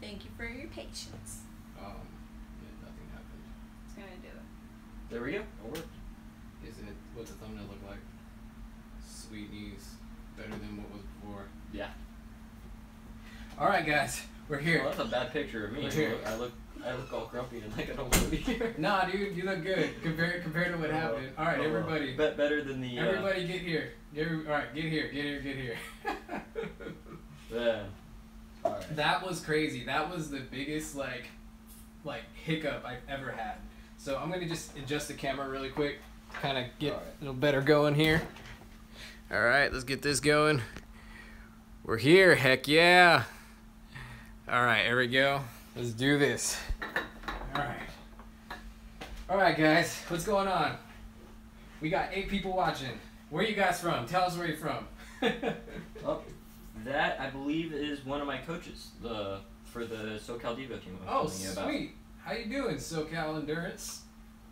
Thank you for your patience. Yeah, nothing happened. It's gonna do it. There we go. It worked. Isn't it? What's the thumbnail look like? Sweet knees, better than what was before. Yeah. All right, guys, we're here. Well, that's a bad picture of me. We're here. I look all grumpy and like I don't want to be here. Nah, dude, you look good compared to what happened. All right, everybody. Better than the. Everybody, get here. All right, get here. Yeah. All right. That was crazy. That was the biggest like hiccup I've ever had. So I'm gonna just adjust the camera really quick, kind of get a little better going here. All right, let's get this going. We're here. Heck yeah. All right, here we go. Let's do this. All right, guys, what's going on? We got 8 people watching. Where you guys from? Tell us where you're from. Oh, that I believe is one of my coaches, for the SoCal Devo team. Oh, sweet. How you doing, SoCal Endurance?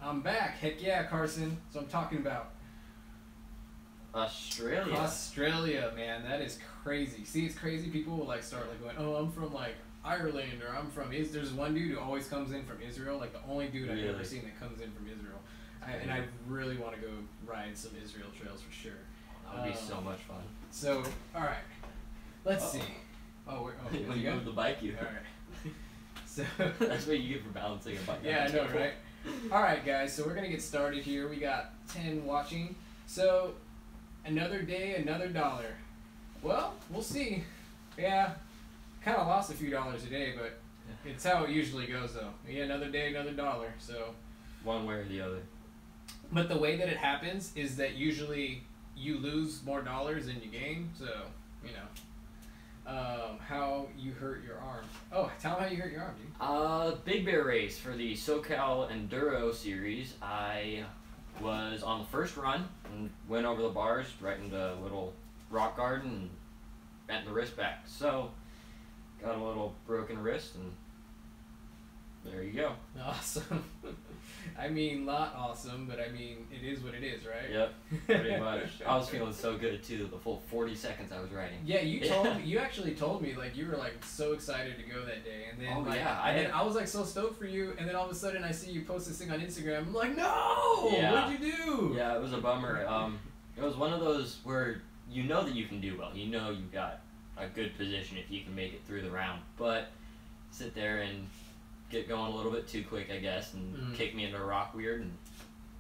I'm back. Heck yeah, Carson. That's what I'm talking about. Australia, man, that is crazy. See, it's crazy. People will like start like going, "Oh, I'm from like Ireland," or "I'm from Israel." There's one dude who always comes in from Israel, like the only dude I've ever seen that comes in from Israel. And I really want to go ride some Israel trails for sure. That would be so much fun. So, all right, let's see. Oh, when you move the bike, you. All right. So that's what you get for balancing a bike. Yeah, I know, right? All right, guys. So we're gonna get started here. We got 10 watching. So another day, another dollar. Well, we'll see. Yeah, kind of lost a few dollars a day, but it's how it usually goes, though. Yeah, another day, another dollar. So one way or the other. But the way that it happens is that usually you lose more dollars than you gain. So you know. How you hurt your arm. Oh, tell them how you hurt your arm, dude. Big Bear race for the SoCal Enduro series. I was on the first run and went over the bars right into a little rock garden and bent the wrist back. So, got a little broken wrist and there you go. Awesome. I mean, not awesome, but I mean, it is what it is, right? Yep, pretty much. I was feeling so good too, the full 40 seconds I was riding. Yeah, you actually told me, like, you were, like, so excited to go that day, and then, I was, like, so stoked for you, and then all of a sudden I see you post this thing on Instagram, I'm like, no! Yeah. What'd you do? Yeah, it was a bummer. It was one of those where you know that you can do well, you know you've got a good position if you can make it through the round, but sit there and get going a little bit too quick, I guess, and kicked me into a rock weird, and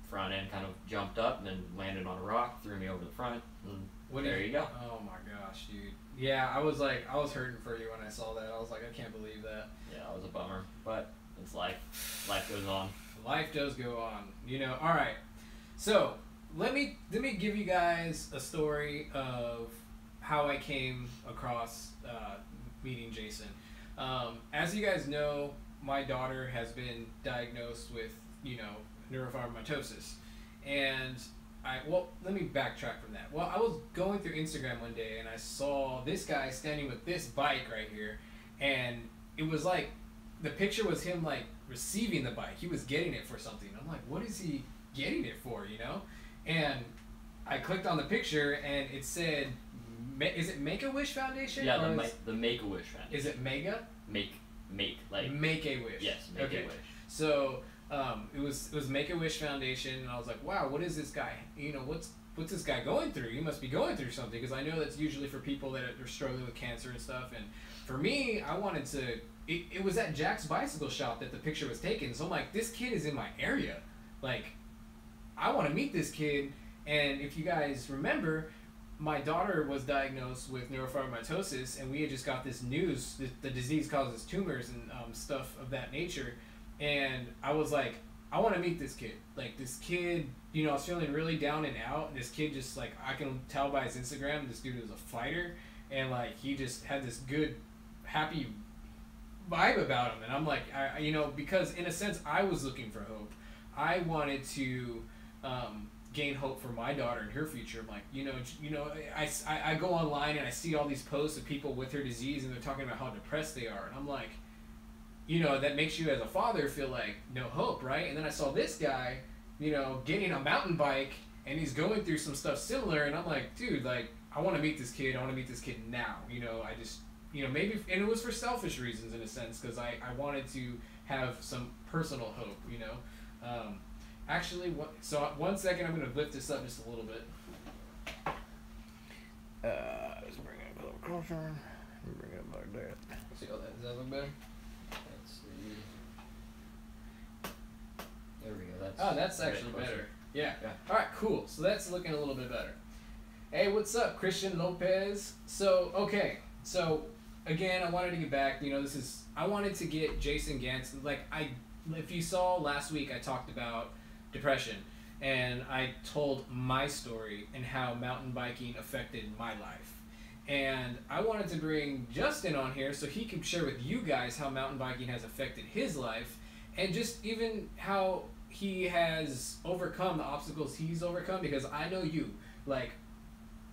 front end kind of jumped up and then landed on a rock, threw me over the front, and there you go. Oh my gosh, dude. Yeah, I was hurting for you when I saw that. I was like, I can't believe that. Yeah, it was a bummer, but it's life. Life goes on. Life does go on, you know. All right, so let me give you guys a story of how I came across meeting Jason. As you guys know, my daughter has been diagnosed with, you know, neurofibromatosis. And let me backtrack from that. Well, I was going through Instagram one day and I saw this guy standing with this bike right here. And it was like, the picture was him like receiving the bike. He was getting it for something. I'm like, what is he getting it for, you know? And I clicked on the picture and it said, is it Make-A-Wish Foundation? Yeah, the Make-A-Wish Foundation. Is it Mega? Make a Wish. Yes, Make a Wish. So it was Make a Wish Foundation, and I was like, wow, what is this guy? You know, what's this guy going through? He must be going through something, because I know that's usually for people that are struggling with cancer and stuff. And for me, I wanted to. It was at Jax Bicycle Shop that the picture was taken. So I'm like, this kid is in my area. Like, I want to meet this kid. And if you guys remember, my daughter was diagnosed with neurofibromatosis, and we had just got this news that the disease causes tumors and stuff of that nature. And I was like, I want to meet this kid. Like, this kid, you know, I was feeling really down and out. And this kid just, like, I can tell by his Instagram, this dude was a fighter. And, like, he just had this good, happy vibe about him. And I'm like, you know, because in a sense, I was looking for hope. I wanted to gain hope for my daughter and her future. I'm like, you know, I go online and I see all these posts of people with her disease, and they're talking about how depressed they are, and I'm like, you know, that makes you as a father feel like no hope, right? And then I saw this guy, you know, getting a mountain bike, and he's going through some stuff similar, and I'm like, dude, like, I want to meet this kid. I want to meet this kid now. You know, I just you know, maybe, and it was for selfish reasons in a sense, because I wanted to have some personal hope, you know. Actually, so 1 second, I'm going to lift this up just a little bit. Let's bring it a little closer. Bring it up like that. See how that, does that look better? Let's see. There we go. That's actually better. Yeah. Yeah. All right, cool. So that's looking a little bit better. Hey, what's up, Christian Lopez? So, okay. So, again, I wanted to get back. You know, I wanted to get Jason Ganske. Like, if you saw last week, I talked about depression. And I told my story and how mountain biking affected my life. And I wanted to bring Justin on here so he could share with you guys how mountain biking has affected his life, and just even how he has overcome the obstacles he's overcome, because I know you. Like,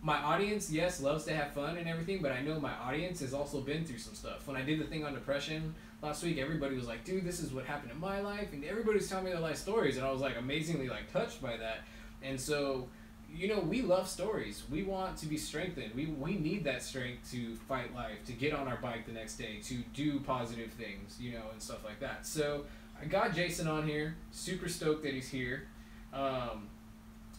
my audience, yes, loves to have fun and everything, but I know my audience has also been through some stuff. When I did the thing on depression last week, everybody was like, dude, this is what happened in my life, and everybody's telling me their life stories, and I was like amazingly like touched by that. And so, you know, we love stories. We want to be strengthened. We need that strength to fight life, to get on our bike the next day, to do positive things, you know, and stuff like that. So I got Jason on here. Super stoked that he's here.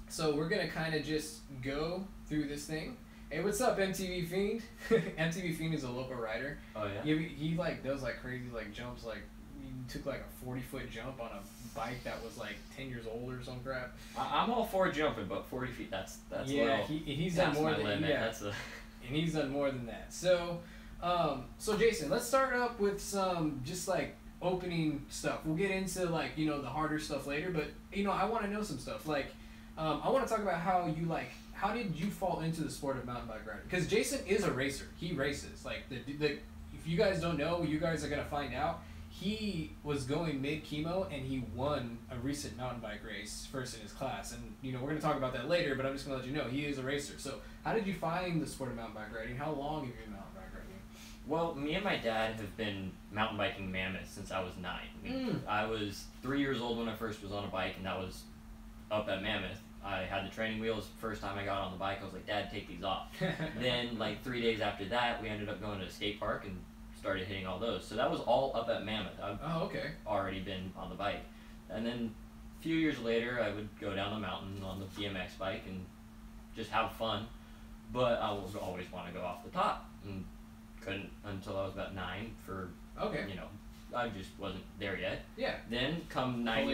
So we're going to kind of just go through this thing. Hey, what's up, MTV Fiend? MTV Fiend is a local rider. Oh, yeah? He like does like crazy like jumps. Like, he took like a 40-foot jump on a bike that was like 10 years old or some crap. I'm all for jumping, but 40 feet, that's yeah, little. He's done more than limit. yeah. That's a... And he's done more than that. So, so Jason, let's start up with some just like opening stuff. We'll get into like, you know, the harder stuff later, but you know, I want to know some stuff. Like, I want to talk about how did you fall into the sport of mountain bike riding? Because Jason is a racer. He races. Like, if you guys don't know, you guys are gonna find out. He was going mid-chemo, and he won a recent mountain bike race first in his class. And, you know, we're going to talk about that later, but I'm just going to let you know, he is a racer. So how did you find the sport of mountain bike riding? How long have you been mountain bike riding? Well, me and my dad have been mountain biking mammoths since I was 9. I was 3 years old when I first was on a bike, and that was up at Mammoth. I had the training wheels. First time I got on the bike, I was like, Dad, take these off. Then, like, 3 days after that, we ended up going to a skate park and started hitting all those. So that was all up at Mammoth. I've already been on the bike. And then a few years later, I would go down the mountain on the BMX bike and just have fun. But I would always want to go off the top, and couldn't until I was about 9 for, you know, I just wasn't there yet. Yeah. Then come 10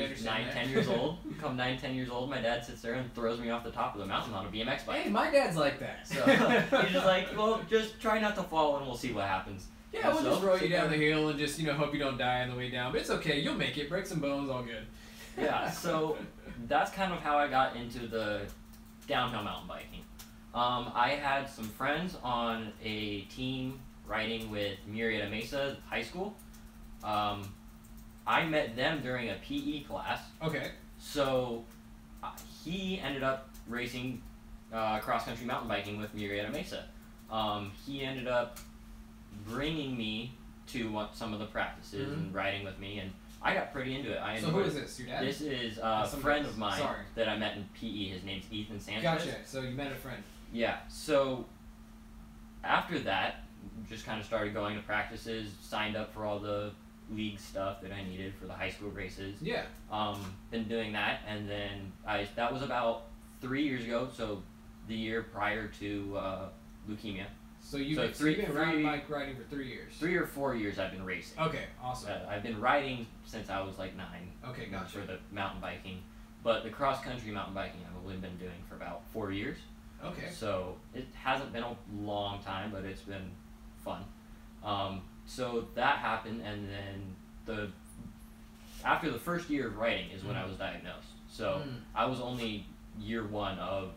years old, my dad sits there and throws me off the top of the mountain on a BMX bike. Hey, my dad's like that. So he's just like, well, just try not to fall and we'll see what happens. Yeah, we'll just roll you down the hill and just, you know, hope you don't die on the way down. But it's okay. You'll make it. Break some bones. All good. Yeah, so that's kind of how I got into the downhill mountain biking. I had some friends on a team riding with Murrieta Mesa High School. I met them during a PE class. Okay. So he ended up racing cross-country mountain biking with Murrieta Mesa. He ended up bringing me to some of the practices and riding with me, and I got pretty into it. So who is this? Your dad? This is a friend of mine that I met in PE. His name's Ethan Santacruz. Gotcha. So you met a friend. Yeah. So after that, just kind of started going to practices, signed up for all the league stuff that I needed for the high school races. Yeah. Been doing that, and then that was about 3 years ago, so the year prior to leukemia. So you've been mountain bike riding for 3 years? 3 or 4 years I've been racing. Okay, awesome. I've been riding since I was like 9. Okay, gotcha. For the mountain biking. But the cross-country mountain biking I've only been doing for about 4 years. Okay. So it hasn't been a long time, but it's been fun. So that happened, and then after the first year of riding is when I was diagnosed. So I was only year 1 of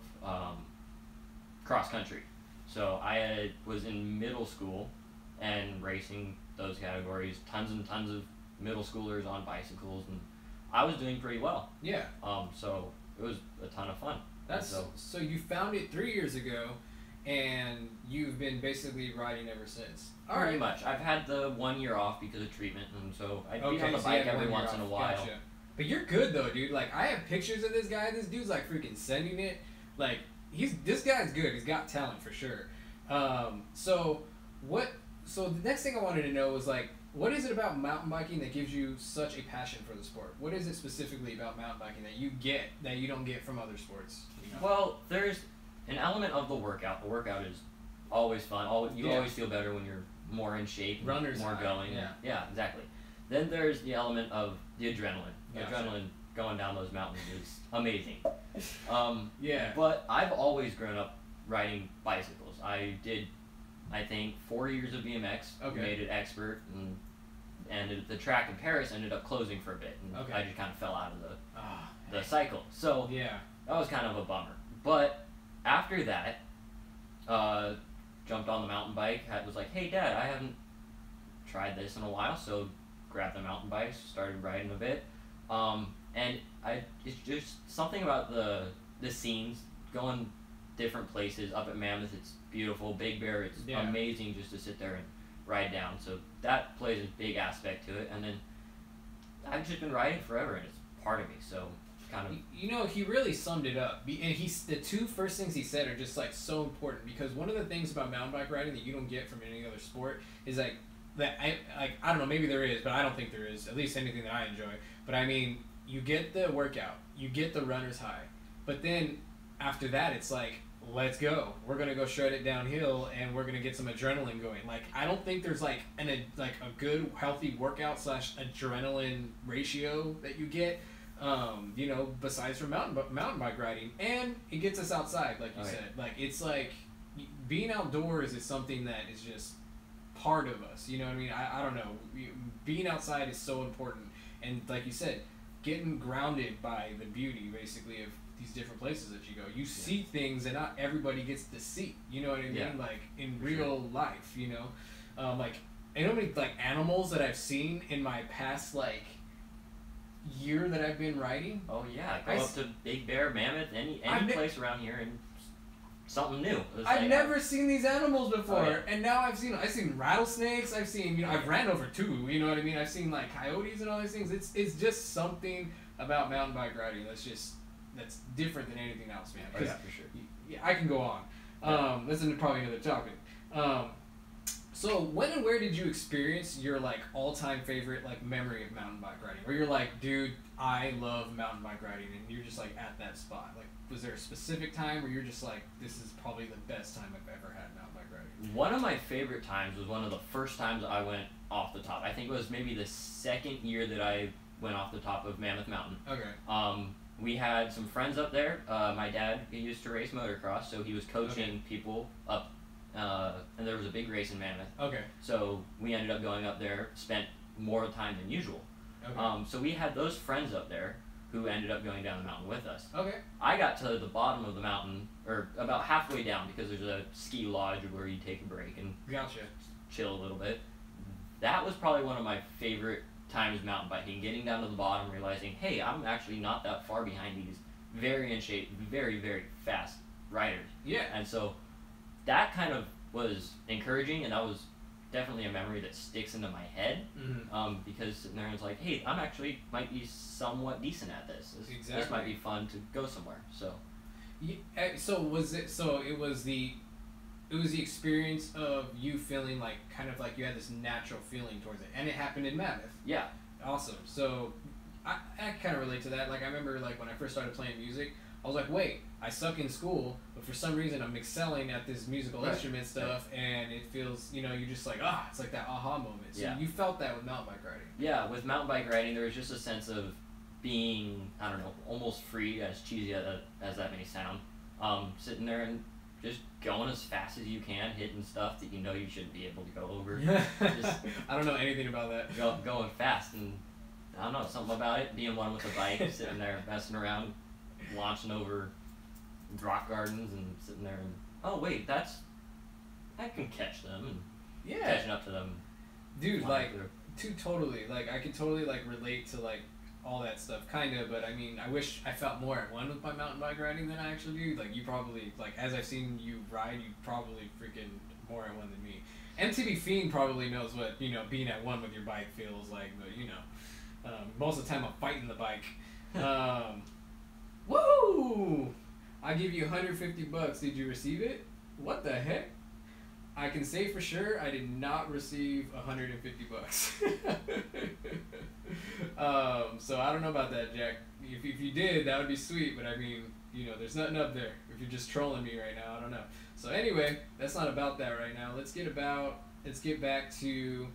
cross-country. So I was in middle school and racing those categories, tons and tons of middle schoolers on bicycles, and I was doing pretty well. Yeah. So it was a ton of fun. So you found it 3 years ago, and you've been basically riding ever since. Pretty much. I've had the 1 year off because of treatment, and so I'd be on the bike every once in a while. Gotcha. But you're good though, dude. Like, I have pictures of this guy. This dude's like freaking sending it. Like, this guy's good. He's got talent for sure. So what so the next thing I wanted to know was like, what is it about mountain biking that gives you such a passion for the sport? What is it specifically about mountain biking that you get that you don't get from other sports? You know? Well, there's an element of the workout. The workout is always fun. You always feel better when you're more in shape, Runners more high. going. Yeah. Yeah, exactly. Then there's the element of the adrenaline. The Gotcha. adrenaline going down those mountains is amazing. Yeah. But I've always grown up riding bicycles. I did, I think, 4 years of BMX. Okay. Made it expert, and the track in Paris ended up closing for a bit. And Okay. I just kind of fell out of Ah, the cycle. So yeah. that was kind of a bummer. But after that, jumped on the mountain bike. Was like, hey, Dad, I haven't tried this in a while, so grabbed the mountain bike, started riding a bit. And it's just something about the scenes, going different places. Up at Mammoth, it's beautiful. Big Bear, it's amazing just to sit there and ride down. So that plays a big aspect to it. And then I've just been riding forever, and it's part of me. So kind of. You know, he really summed it up. And the two first things he said are just like so important, because one of the things about mountain bike riding that you don't get from any other sport is like that. I don't know, maybe there is, but I don't think there is. At least anything that I enjoy. But I mean, you get the workout, you get the runner's high, but then after that, it's like, let's go. We're gonna go shred it downhill, and we're gonna get some adrenaline going. Like, I don't think there's like a good healthy workout / adrenaline ratio that you get. You know, besides from mountain bike riding, and it gets us outside, like you said. Like, it's like being outdoors is something that is just part of us. You know what I mean? I don't know. Being outside is so important, and like you said, getting grounded by the beauty, basically, of these different places that you go. You see things that not everybody gets to see. You know what I mean? Yeah. Like in real life. You know, like, you know how many like animals that I've seen in my past like year that I've been riding. Oh yeah, go up to Big Bear, Mammoth, any place around here, and something new. I've never seen these animals before, and now I've seen rattlesnakes. I've seen, I've ran over two. You know what I mean? I've seen like coyotes and all these things. It's just something about mountain bike riding that's different than anything else, man. Oh yeah, for sure. Yeah, I can go on. This is probably another topic. So when and where did you experience your like all-time favorite like memory of mountain bike riding? Where you're like, dude, I love mountain bike riding, and you're just like at that spot. Like, was there a specific time where you're just like, this is probably the best time I've ever had mountain bike riding? One of my favorite times was one of the first times I went off the top. I think it was maybe the second year that I went off the top of Mammoth Mountain. Okay. We had some friends up there. My dad, he used to race motocross, so he was coaching people up. And there was a big race in Mammoth. Okay. So we ended up going up there, spent more time than usual. Okay. So we had those friends up there who ended up going down the mountain with us. Okay. I got to the bottom of the mountain, or about halfway down, because there's a ski lodge where you take a break and Gotcha. chill a little bit. That was probably one of my favorite times mountain biking, getting down to the bottom, realizing, hey, I'm actually not that far behind these very in shape, very, very fast riders. Yeah. And so that kind of was encouraging, and that was definitely a memory that sticks into my head. Mm-hmm. Because sitting there, it's like, hey, I'm actually might be somewhat decent at this. This might be fun to go somewhere. So. Yeah, so it was the experience of you feeling like kind of like you had this natural feeling towards it, and it happened in Mammoth. Yeah. Awesome. So I kind of relate to that. Like, I remember like when I first started playing music, I was like, wait, I suck in school, but for some reason I'm excelling at this musical instrument stuff, and it feels, you're just like, it's like that aha moment. So you felt that with mountain bike riding. Yeah, with mountain bike riding, there was just a sense of being, I don't know, almost free, as cheesy as that may sound. Sitting there and just going as fast as you can, hitting stuff that you know you shouldn't be able to go over. Just I don't know anything about that. Going fast, and I don't know, something about it, being one with the bike, sitting there messing around, launching over rock gardens and sitting there and, oh wait, I can catch them, and catching up to them. Dude, like, totally, like, I could totally, like, relate to, like, all that stuff, kind of, but I mean, I wish I felt more at one with my mountain bike riding than I actually do. Like, you probably, like, as I've seen you ride, you probably freaking more at one than me. MTV Fiend probably knows what, being at one with your bike feels like, but, most of the time I'm fighting the bike. Woo! I give you $150. Did you receive it? What the heck? I can say for sure I did not receive $150. So I don't know about that, Jack. If you did, that would be sweet, but I mean, you know, there's nothing up there. If you're just trolling me right now, I don't know. So anyway, that's not about that right now. Let's get back to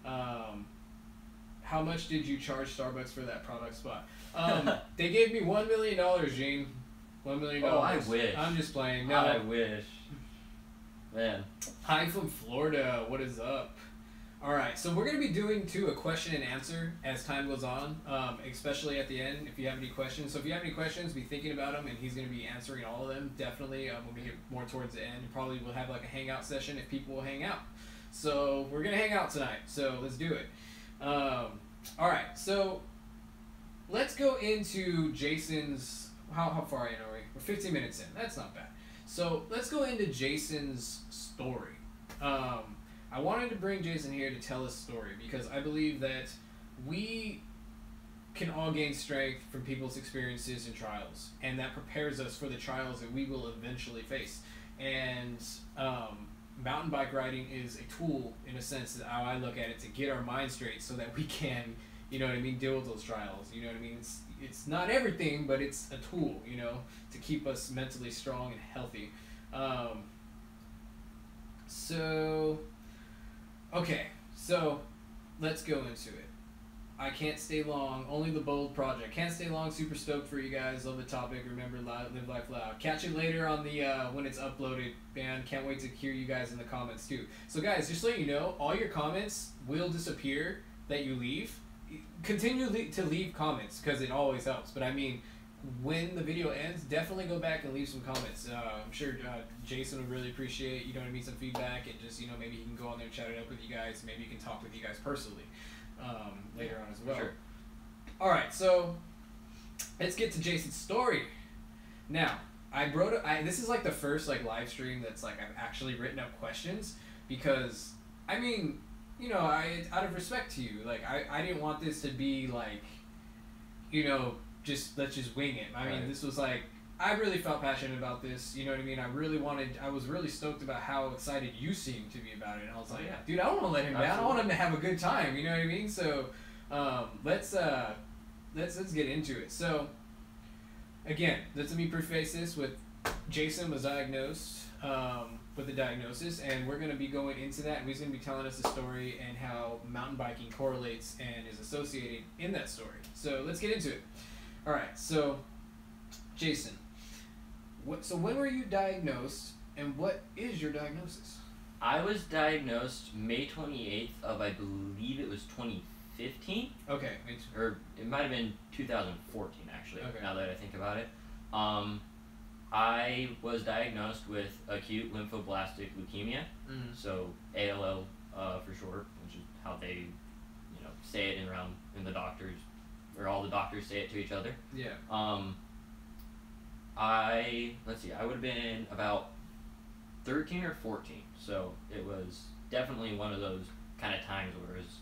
how much did you charge Starbucks for that product spot? They gave me $1 million, Gene. $1 million. Oh, I wish. I'm just playing. No. I wish. Man. Hi from Florida. What is up? All right, so we're going to be doing, too, a question and answer as time goes on, especially at the end if you have any questions. So if you have any questions, be thinking about them, and he's going to be answering all of them, definitely, when we get more towards the end. Probably we'll have like a hangout session if people will hang out. So we're going to hang out tonight, so let's do it. All right, so let's go into Jason's, how far in are we? We're 15 minutes in. That's not bad. So let's go into Jason's story. I wanted to bring Jason here to tell his story because I believe that we can all gain strength from people's experiences and trials, and that prepares us for the trials that we will eventually face. And mountain bike riding is a tool, in a sense, that how I look at it, to get our mind straight so that we can, you know what I mean, deal with those trials. You know what I mean? It's not everything, but it's a tool, you know, to keep us mentally strong and healthy. Okay, so let's go into it. I can't stay long. Only the bold project. Can't stay long. Super stoked for you guys. Love the topic. Remember, live life loud. Catch it later on the when it's uploaded. Man, can't wait to hear you guys in the comments too. So guys, just so you know, all your comments will disappear that you leave. Continue to leave comments because it always helps. But I mean, when the video ends, definitely go back and leave some comments. I'm sure Jason would really appreciate, you know what I mean, some feedback, and just, you know, maybe he can go on there and chat it up with you guys. Maybe he can talk with you guys personally later on as well. Sure. All right, so let's get to Jason's story. Now, this is like the first like live stream that's like I've actually written up questions because, I mean, you know, out of respect to you, like I didn't want this to be like, you know, let's just wing it. I mean, this was like, I really felt passionate about this, you know what I mean? I was really stoked about how excited you seemed to be about it, and I was like, dude, I don't want to let him down. I want him to have a good time, you know what I mean? So, let's get into it. So, again, let me preface this with Jason was diagnosed with a diagnosis, and we're going to be going into that, and he's going to be telling us the story and how mountain biking correlates and is associated in that story. So, let's get into it. All right, so Jason, so when were you diagnosed, and what is your diagnosis? I was diagnosed May 28th of, I believe it was 2015. Okay. Or it might have been 2014, actually, now that I think about it. I was diagnosed with acute lymphoblastic leukemia, so ALL for short, which is how they, you know, say it in the doctors, or all the doctors say it to each other. Yeah. Let's see, I would have been about 13 or 14, so it was definitely one of those kind of times where it was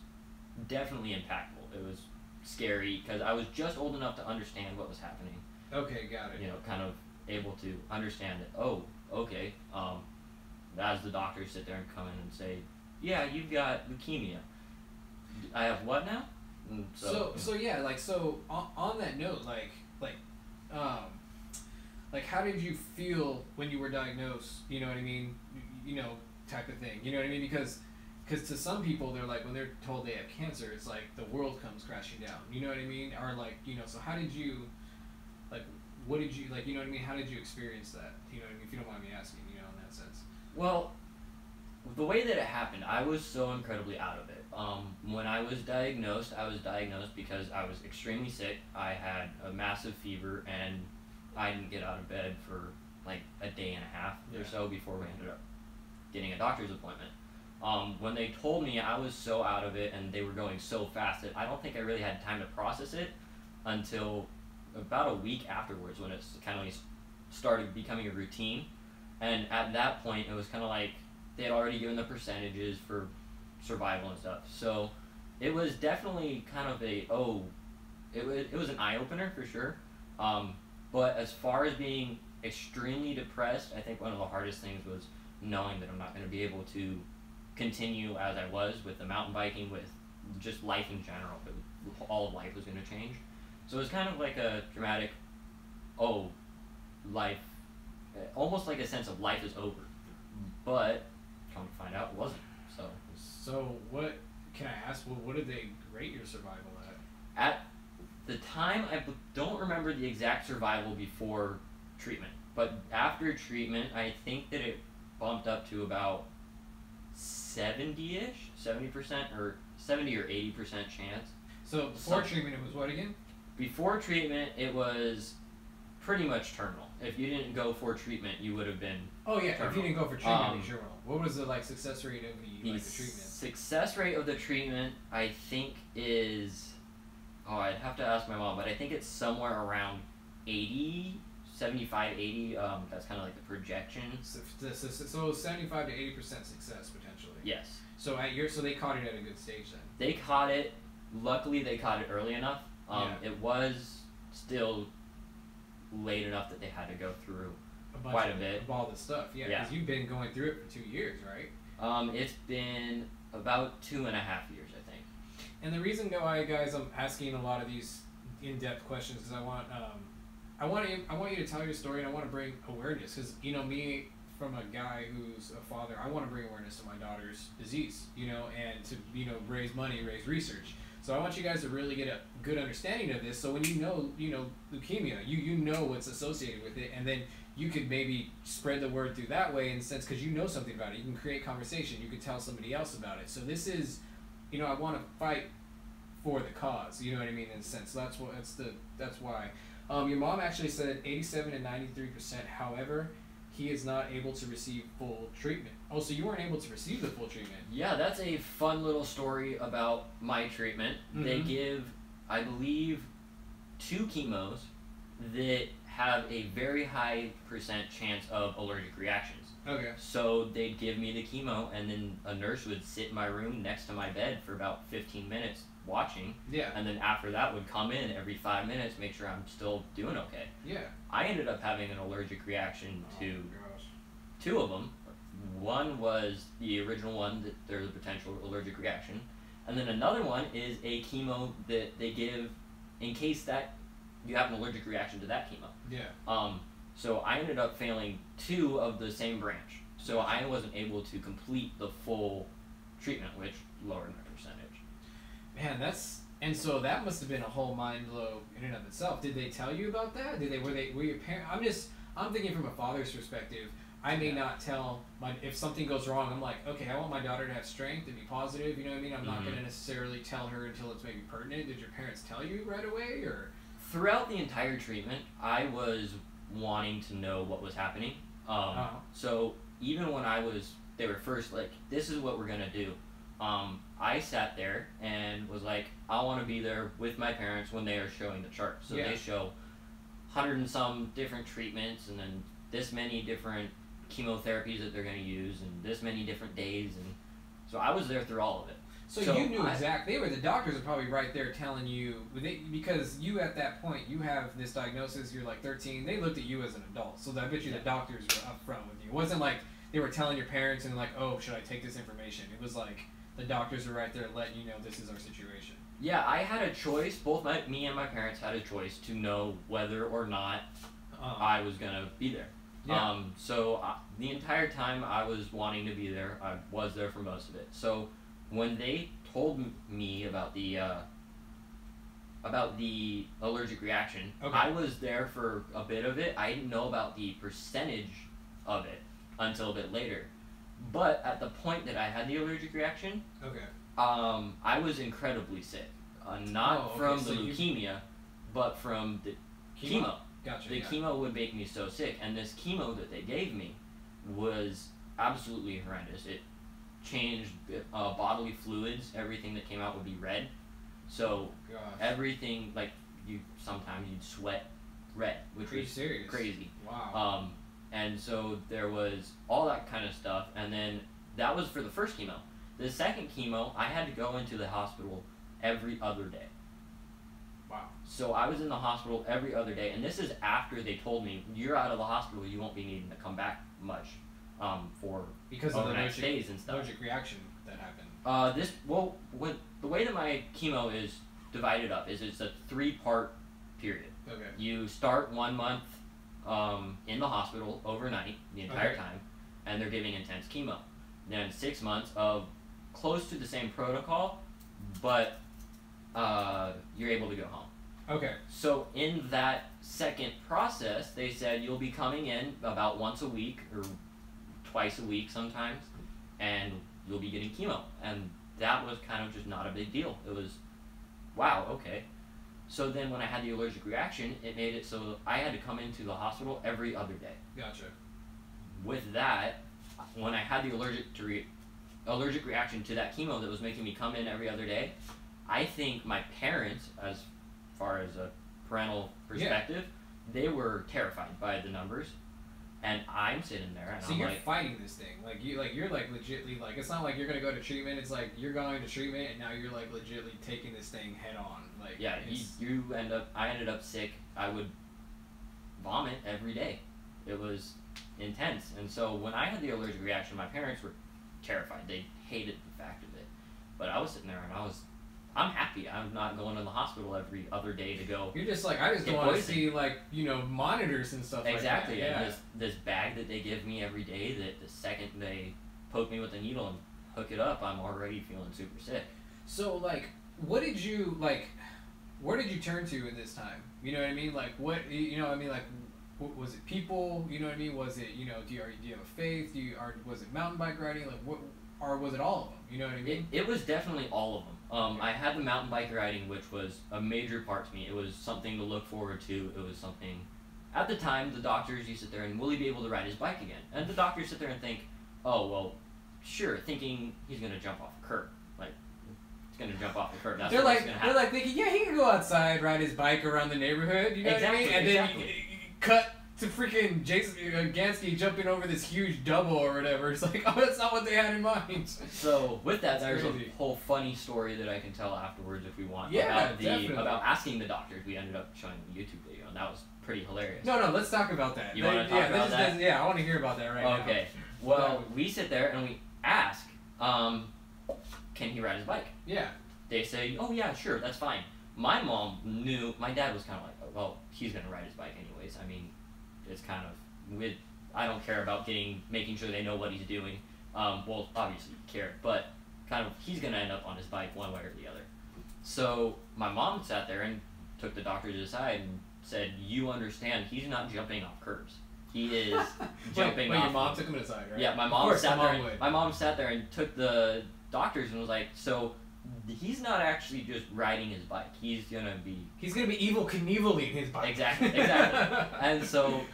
definitely impactful. It was scary because I was just old enough to understand what was happening. Okay, got it. You know, kind of able to understand that, oh, okay, as the doctors sit there and come in and say, yeah, you've got leukemia. I have what now? So yeah, like, so on that note, like how did you feel when you were diagnosed, you know what I mean, you know, type of thing, you know what I mean, because to some people, they're like, when they're told they have cancer, it's like the world comes crashing down, you know what I mean, or like, you know, so how did you, like, what did you, like, you know what I mean, how did you experience that, you know what I mean, if you don't mind me asking, you know, in that sense? Well, the way that it happened, I was so incredibly out of it. When I was diagnosed because I was extremely sick. I had a massive fever, and I didn't get out of bed for like a day and a half or so before we ended up getting a doctor's appointment. When they told me, I was so out of it, and they were going so fast that I don't think I really had time to process it until about a week afterwards, when it kind of started becoming a routine. And at that point, it was kind of like they had already given the percentages for survival and stuff. So it was definitely kind of it was an eye-opener for sure. But as far as being extremely depressed, I think one of the hardest things was knowing that I'm not going to be able to continue as I was with the mountain biking, with just life in general. All of life was going to change. So it was kind of like a dramatic, life, almost like a sense of life is over. But come to find out, it wasn't. So what, can I ask, what did they rate your survival at? At the time, I don't remember the exact survival before treatment. But after treatment, I think that it bumped up to about 70-ish, 70% or 70 or 80% chance. So before treatment, it was what again? Before treatment, it was pretty much terminal. If you didn't go for treatment, you would have been terminal. If you didn't go for treatment, you sure will. What was the success rate of the treatment? Success rate of the treatment, I think is, I'd have to ask my mom, but I think it's somewhere around 80, 75, 80. That's kind of like the projection. So 75 to 80% success potentially. Yes. So so they caught it at a good stage then. They caught it. Luckily, they caught it early enough. It was still late enough that they had to go through quite a bit of all this stuff. Yeah, because you've been going through it for 2 years, right? It's been about 2.5 years, I think. And the reason why, guys, I'm asking a lot of these in-depth questions is I want you to tell your story, and I want to bring awareness, because me, from a guy who's a father, I want to bring awareness to my daughter's disease, and to raise money, raise research. So I want you guys to really get a good understanding of this. So when you know leukemia, you know what's associated with it, and then you could maybe spread the word through that way, in the sense, because you know something about it. You can create conversation. You can tell somebody else about it. So this is, I want to fight for the cause. You know what I mean? In a sense, that's why. Your mom actually said 87 and 93%. However, he is not able to receive full treatment. Oh, so you weren't able to receive the full treatment? Yeah, that's a fun little story about my treatment. Mm-hmm. They give, I believe, 2 chemos that have a very high % chance of allergic reactions. Okay. So they'd give me the chemo, and then a nurse would sit in my room next to my bed for about 15 minutes watching. Yeah. And then after that would come in every 5 minutes, make sure I'm still doing okay. Yeah. I ended up having an allergic reaction to 2 of them. One was the original one that there's a potential allergic reaction, and then another one is a chemo that they give in case that you have an allergic reaction to that chemo. Yeah. So I ended up failing 2 of the same branch, so I wasn't able to complete the full treatment, which lowered my percentage. Man, and so that must have been a whole mind blow in and of itself. Did they tell you about that? Were your parents? I'm thinking from a father's perspective. I may not tell if something goes wrong. I'm like, okay, I want my daughter to have strength and be positive. You know what I mean? I'm not going to necessarily tell her until it's maybe pertinent. Did your parents tell you right away, or? Throughout the entire treatment, I was wanting to know what was happening. So even when they were first like, this is what we're gonna do. I sat there and was like, I want to be there with my parents when they are showing the chart. So they show 100 and some different treatments, and then this many different chemotherapies that they're going to use, and this many different days, and so I was there through all of it. So you knew exactly. The doctors are probably right there telling you, because you at that point, you have this diagnosis, you're like 13, they looked at you as an adult, so I bet you the doctors were upfront with you. It wasn't like they were telling your parents and like, oh, should I take this information? It was like, the doctors are right there letting you know this is our situation. Yeah, I had a choice. Both me and my parents had a choice to know whether or not I was going to be there. Yeah. So the entire time I was wanting to be there, I was there for most of it. So when they told me about the allergic reaction, I was there for a bit of it. I didn't know about the percentage of it until a bit later. But at the point that I had the allergic reaction, I was incredibly sick. Not from the leukemia, but from the chemo. Gotcha. The chemo would make me so sick, and this chemo that they gave me was absolutely horrendous. It changed bodily fluids. Everything that came out would be red. So everything, like sometimes you'd sweat red, which was crazy. Wow. And so there was all that kind of stuff, and then that was for the first chemo. The second chemo, I had to go into the hospital every other day. Wow. So I was in the hospital every other day, and this is after they told me, you're out of the hospital, you won't be needing to come back much. for because of the overnight allergic, stays and stuff. allergic reaction that happened. The way that my chemo is divided up is it's a 3-part period. Okay. You start 1 month in the hospital overnight the entire time, and they're giving intense chemo. Then 6 months of close to the same protocol, but you're able to go home. Okay. So in that second process, they said you'll be coming in about once a week or twice a week sometimes, and you'll be getting chemo. And that was kind of just not a big deal. It was, wow, okay. So then when I had the allergic reaction, it made it so I had to come into the hospital every other day. Gotcha. With that, when I had the allergic reaction to that chemo that was making me come in every other day, I think my parents, as far as a parental perspective, they were terrified by the numbers. And I'm sitting there and so I'm you're like fighting this thing. You're legitly, it's not like you're gonna go to treatment, it's like you're going to treatment and now you're legitly taking this thing head on. I ended up sick. I would vomit every day. It was intense. And so when I had the allergic reaction, my parents were terrified. They hated the fact of it. But I was sitting there and I'm happy. I'm not going to the hospital every other day to go. You're just I just don't want to see monitors and stuff exactly, like that. And Yeah. this bag that they give me every day, that the second they poke me with a needle and hook it up, I'm already feeling super sick. So what did you where did you turn to in this time? You know what I mean? What was it people? You know what I mean? Was it do you have a faith? Was it mountain bike riding? Or was it all of them? You know what I mean? It was definitely all of them. I had the mountain bike riding, which was a major part to me. It was something to look forward to. It was something. At the time, the doctors, you sit there and will he be able to ride his bike again? And the doctors sit there and think, oh well, sure, thinking he's gonna jump off a curb. He's gonna jump off the curb. That's they're what's gonna happen. they're thinking, yeah, he can go outside, ride his bike around the neighborhood. You know what I mean? And then you cut to freaking Jason Ganske jumping over this huge double or whatever. It's like, oh, that's not what they had in mind. So with that, there's crazy. a whole funny story that I can tell afterwards if we want. Yeah, about asking the doctors. We ended up showing them a YouTube video, and that was pretty hilarious. No, let's talk about that. You want to talk about that? Yeah, I want to hear about that right now. Okay. Well, we sit there and we ask, can he ride his bike? Yeah. They say, oh yeah, sure, that's fine. My mom knew. My dad was kind of like, oh, well, he's gonna ride his bike anyways. I mean, it's kind of I don't care about making sure they know what he's doing. Well, obviously you care, but kind of he's gonna end up on his bike one way or the other. So my mom sat there and took the doctors aside and said, "You understand? He's not jumping off curbs. He is jumping Wait, off." your mom took him aside, right? Yeah, my mom sat there and took the doctors and was like, "So he's not actually just riding his bike. He's gonna be Evel Knieveling his bike." Exactly. And so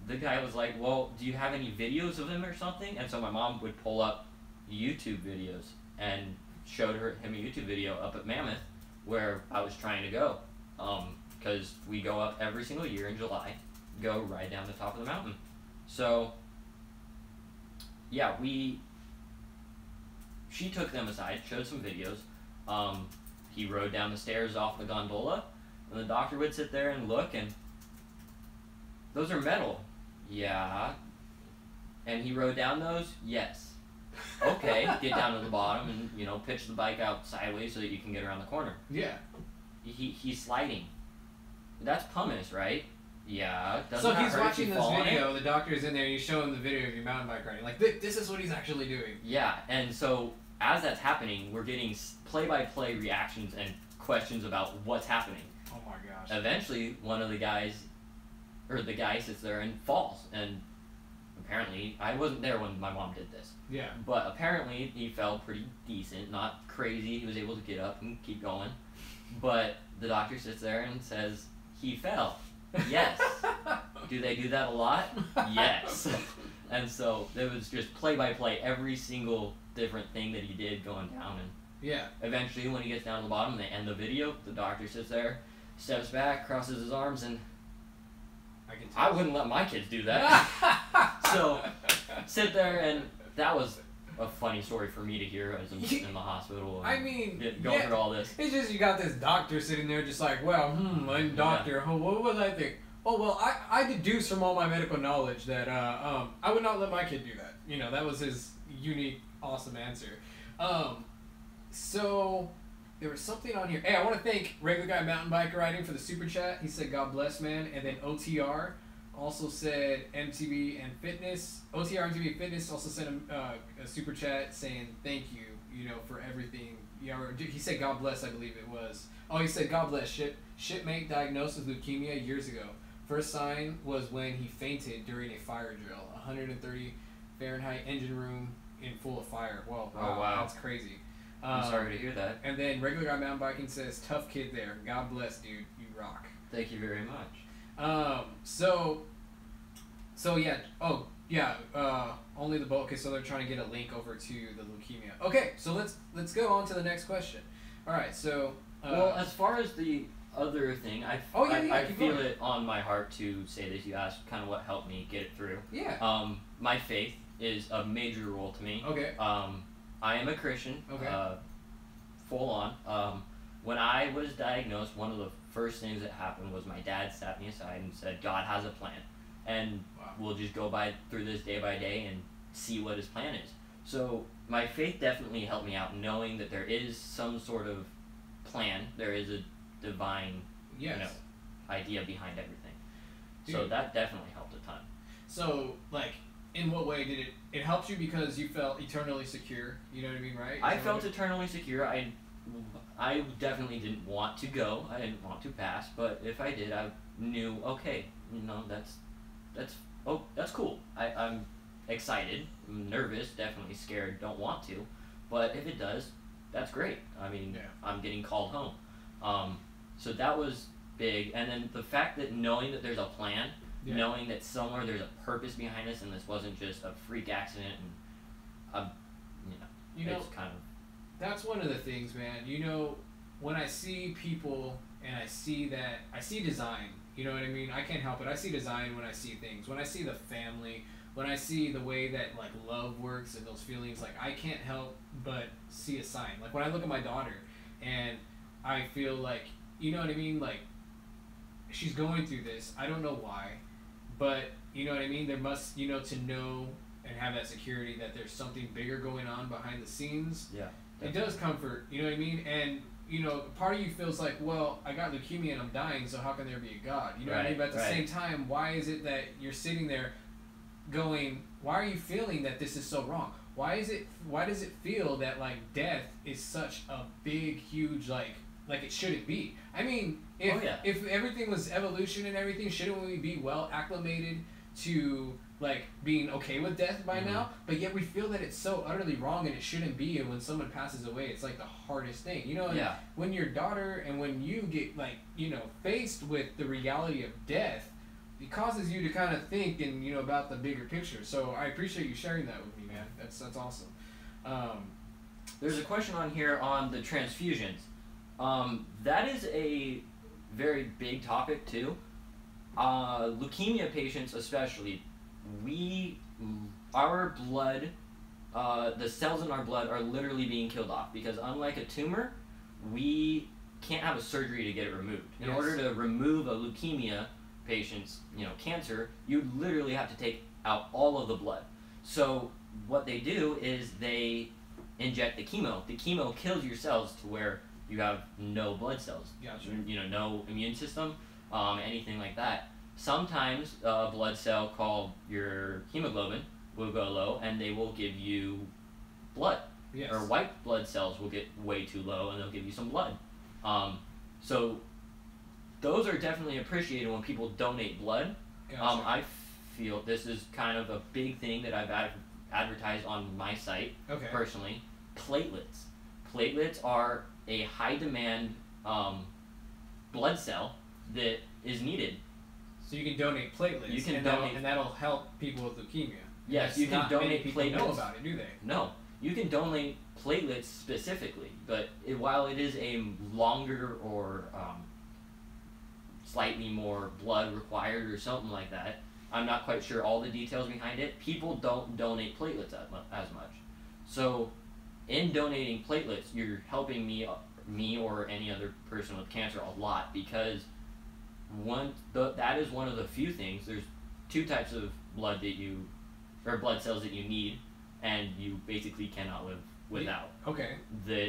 the guy was like, well, do you have any videos of him or something? And so my mom would pull up YouTube videos and showed him a YouTube video up at Mammoth where I was trying to go. Because we go up every single year in July, go ride down the top of the mountain. So, yeah, she took them aside, showed some videos. He rode down the stairs off the gondola, and the doctor would sit there and look, and those are metal. Yeah. And he rode down those? Yes. Okay, get down to the bottom and, pitch the bike out sideways so that you can get around the corner. Yeah. He's sliding. That's pumice, right? Yeah. So he's watching this video, the doctor's in there, and he's showing the video of your mountain bike riding. This is what he's actually doing. Yeah, and so as that's happening, we're getting play-by-play reactions and questions about what's happening. Oh my gosh. Eventually, the guy sits there and falls, and apparently, I wasn't there when my mom did this. Yeah. But apparently, he fell pretty decent, not crazy. He was able to get up and keep going. But the doctor sits there and says, he fell. Yes. Do they do that a lot? Yes. And so it was just play-by-play, every single different thing that he did going down. And yeah. Eventually, when he gets down to the bottom, they end the video. The doctor sits there, steps back, crosses his arms, and I wouldn't let my kids do that. So, sit there, and that was a funny story for me to hear as I'm sitting in the hospital. And going through all this. It's just you got this doctor sitting there just like, well, I'm doctor. Yeah. What was I think? Oh, well, I deduce from all my medical knowledge that I would not let my kid do that. you know, that was his unique, awesome answer. So there was something on here. Hey, I want to thank Regular Guy Mountain Bike Riding for the super chat. He said, God bless, man. And then OTR also said MTB and Fitness. OTR and MTB Fitness also sent him a super chat saying thank you, you know, for everything. You know, he said God bless, I believe it was. Oh, he said God bless. Shipmate diagnosed with leukemia years ago. First sign was when he fainted during a fire drill. 130 Fahrenheit engine room in full of fire. Well, oh, wow. That's crazy. I'm sorry to hear that. And then Regular Guy Mountain Biking says, tough kid there. God bless, dude. You rock. Thank you very much. So yeah. Oh, yeah. Only the boat. Okay, so they're trying to get a link over to the leukemia. Okay, so let's go on to the next question. All right, so. Well, as far as the other thing, I feel it on my heart to say this. You asked kind of what helped me get it through. Yeah. My faith is a major role to me. Okay. I am a Christian. Okay. Full on. When I was diagnosed, one of the first things that happened was my dad sat me aside and said, God has a plan. And we'll just go through this day by day and see what his plan is. So my faith definitely helped me out, knowing that there is some sort of plan. There is a divine, yes, you know, idea behind everything. Dude. So that definitely helped a ton. So, like, in what way did it helped you because you felt eternally secure? You know what I mean, right? I felt eternally secure. I definitely didn't want to go. I didn't want to pass, but if I did, I knew, okay, you know, that's cool. I'm excited, I'm nervous, definitely scared, don't want to, but if it does, that's great. I mean, yeah. I'm getting called home. So that was big, and then the fact that knowing that there's a plan, yeah, knowing that somewhere there's a purpose behind this, and this wasn't just a freak accident, and it's kind of. That's one of the things, man. You know, when I see people and I see design, you know what I mean? I can't help it. I see design when I see things. When I see the family, when I see the way that, like, love works and those feelings, like, I can't help but see a sign. Like, when I look at my daughter and I feel like, you know what I mean? Like, she's going through this. I don't know why, but, you know what I mean? There must, you know, to know and have that security that there's something bigger going on behind the scenes. Yeah. It does comfort, you know what I mean? And, you know, part of you feels like, well, I got leukemia and I'm dying, so how can there be a God? You know what I mean? But at the same time, why is it that you're sitting there going, why are you feeling that this is so wrong? Why does it feel that, like, death is such a big, huge, like it shouldn't be? I mean, if everything was evolution and everything, shouldn't we be well acclimated to, like, being okay with death by now? But yet we feel that it's so utterly wrong and it shouldn't be, and when someone passes away, it's like the hardest thing, you know? And when your daughter and when you get, like, you know, faced with the reality of death, it causes you to kind of think and, you know, about the bigger picture. So I appreciate you sharing that with me, man. That's awesome. There's a question on here on the transfusions. That is a very big topic too. Leukemia patients especially, our blood, the cells in our blood are literally being killed off, because unlike a tumor, we can't have a surgery to get it removed. In order to remove a leukemia patient's, you know, cancer, you literally have to take out all of the blood. So what they do is they inject the chemo. The chemo kills your cells to where you have no blood cells. Gotcha. You know, no immune system, anything like that. Sometimes a blood cell called your hemoglobin will go low, and they will give you blood. Yes. Or white blood cells will get way too low, and they'll give you some blood. So those are definitely appreciated when people donate blood. Gotcha. I feel this is kind of a big thing that I've advertised on my site, personally. Platelets. Platelets are a high demand blood cell that is needed. So you can donate platelets. You can donate, and that'll help people with leukemia. Yes, you can donate people platelets. Know about it, do they? No, you can donate platelets specifically, but while it is a longer or slightly more blood required or something like that, I'm not quite sure all the details behind it. People don't donate platelets as much. So, in donating platelets, you're helping me or any other person with cancer a lot, because that is one of the few things. There's two types of blood cells that you need and you basically cannot live without. Okay.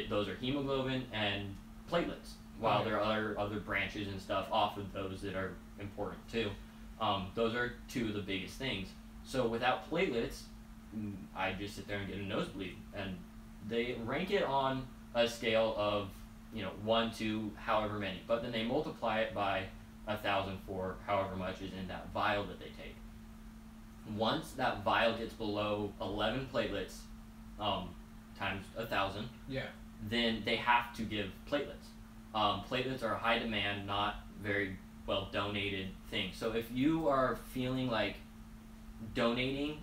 Those are hemoglobin and platelets, while there are other branches and stuff off of those that are important too. Those are two of the biggest things. So without platelets, I just sit there and get a nosebleed, and they rank it on a scale of 1 to however many, but then they multiply it by 1,000 for however much is in that vial that they take. Once that vial gets below 11 platelets times 1,000, then they have to give platelets. Platelets are a high demand, not very well donated thing. So if you are feeling like donating,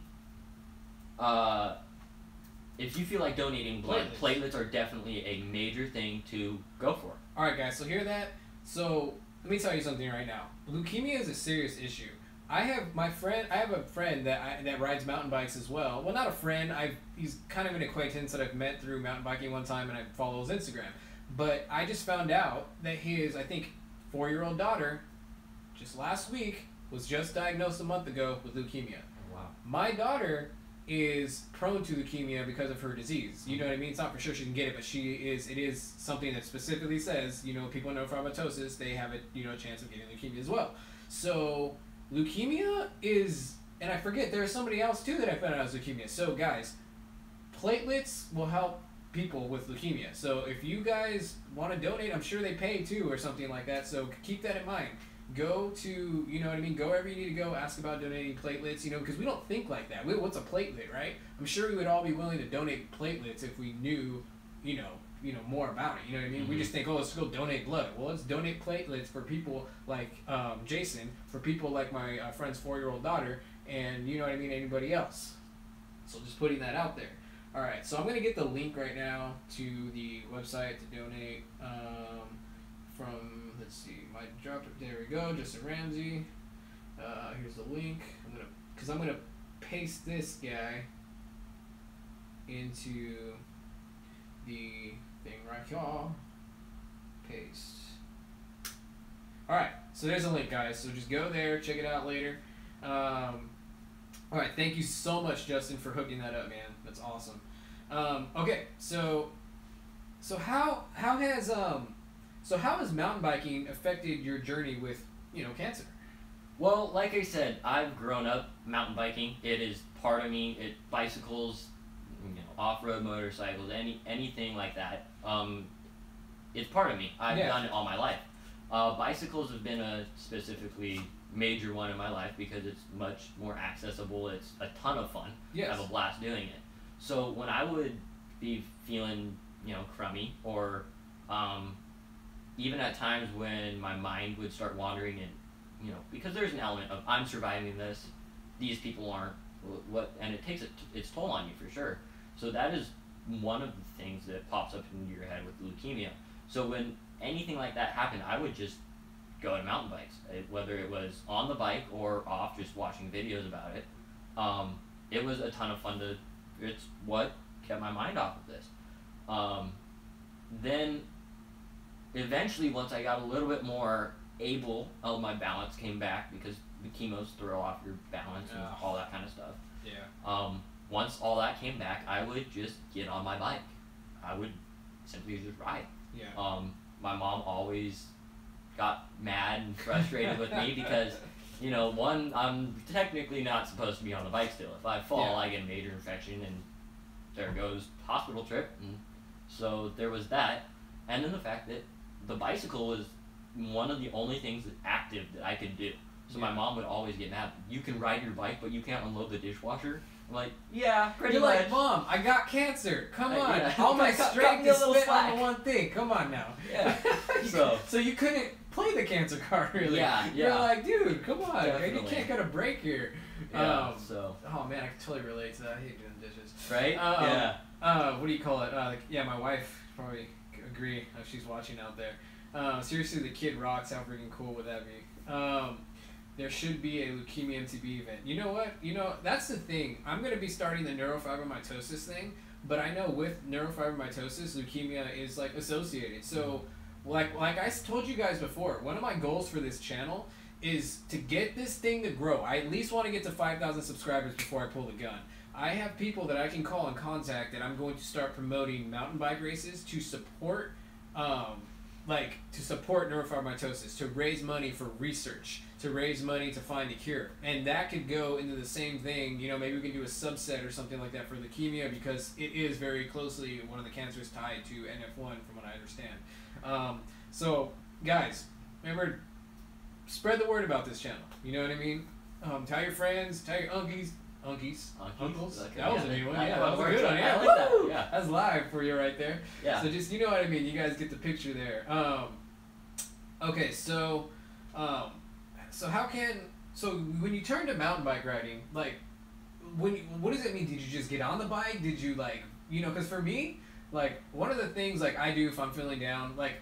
if you feel like donating blood, platelets are definitely a major thing to go for. All right, guys. So hear that. So let me tell you something right now. Leukemia is a serious issue. I have a friend that rides mountain bikes as well. Well, not a friend. He's kind of an acquaintance that I've met through mountain biking one time, and I follow his Instagram. But I just found out that his, I think, 4-year-old daughter, just last week, was just diagnosed a month ago with leukemia. Oh, wow. My daughter is prone to leukemia because of her disease. You know what I mean? It's not for sure she can get it, but it is something that specifically says, people know neurofibromatosis, they have a chance of getting leukemia as well. So leukemia is, and I forget, there's somebody else too that I found out has leukemia. So guys, platelets will help people with leukemia. So if you guys want to donate, I'm sure they pay too or something like that. So keep that in mind. Go to, go wherever you need to go, ask about donating platelets, because we don't think like that. What's a platelet, right? I'm sure we would all be willing to donate platelets if we knew, more about it. You know what I mean? Mm-hmm. We just think, let's go donate blood. Well, let's donate platelets for people like Jason, for people like my friend's 4-year-old daughter, and anybody else. So just putting that out there. All right, so I'm going to get the link right now to the website to donate from, let's see, there we go, Justin Ramsey. Here's the link. I'm going to paste this guy into the thing right here. Paste. All right, so there's a link, guys. So just go there, check it out later. All right, thank you so much, Justin, for hooking that up, man. That's awesome. Okay, so how has mountain biking affected your journey with cancer? Well, like I said, I've grown up mountain biking. It is part of me. Bicycles, off-road motorcycles, anything like that. It's part of me. I've done it all my life. Bicycles have been a specifically major one in my life because it's much more accessible. It's a ton of fun. Yes. I have a blast doing it. So when I would be feeling, crummy, or even at times when my mind would start wandering, and because there's an element of I'm surviving this, these people aren't, and it takes its toll on you for sure. So that is one of the things that pops up into your head with leukemia. So when anything like that happened, I would just go to mountain bikes, whether it was on the bike or off, just watching videos about it. It was a ton of fun it's what kept my mind off of this. Then eventually, once I got a little bit more able, my balance came back, because the chemos throw off your balance and all that kind of stuff. Yeah. Once all that came back, I would just get on my bike. I would simply just ride. Yeah. My mom always got mad and frustrated with me because, one, I'm technically not supposed to be on the bike still. If I fall, I get a major infection, and there goes hospital trip. And so there was that. And then the fact that the bicycle was one of the only things active that I could do. So my mom would always get mad. You can ride your bike, but you can't unload the dishwasher. I'm like, yeah, pretty You're much. like, Mom, I got cancer. Come on. Yeah. All my strength is spent slack on the one thing. Come on now. Yeah. So you couldn't play the cancer card, really. Yeah. You're like, dude, come on. Definitely. You can't get a break here. Yeah, Oh, man, I can totally relate to that. I hate doing dishes. Right? What do you call it? My wife probably agree if she's watching out there. Seriously, the kid rocks. How freaking cool would that be? There should be a leukemia MTB event. You know what? That's the thing. I'm going to be starting the neurofibromatosis thing, but I know with neurofibromatosis, leukemia is associated. So, like I told you guys before, one of my goals for this channel is to get this thing to grow. I at least want to get to 5,000 subscribers before I pull the gun. I have people that I can call and contact that I'm going to start promoting mountain bike races to support, to support neurofibromatosis, to raise money for research, to raise money to find a cure. And that could go into the same thing, you know, maybe we can do a subset or something like that for leukemia, because it is very closely one of the cancers tied to NF1 from what I understand. So, guys, remember, spread the word about this channel, you know what I mean? Tell your friends, tell your unkies, uncles. Okay, that was a new one. Yeah, that was a good one. Yeah, I like that. woo! Yeah, That's live for you right there. yeah. So just, you know what I mean. You guys get the picture there. Okay, so when you turn to mountain bike riding, like, what does it mean? Did you just get on the bike? Did you, like, you know? Because for me, like, one of the things like I do if I'm feeling down, like,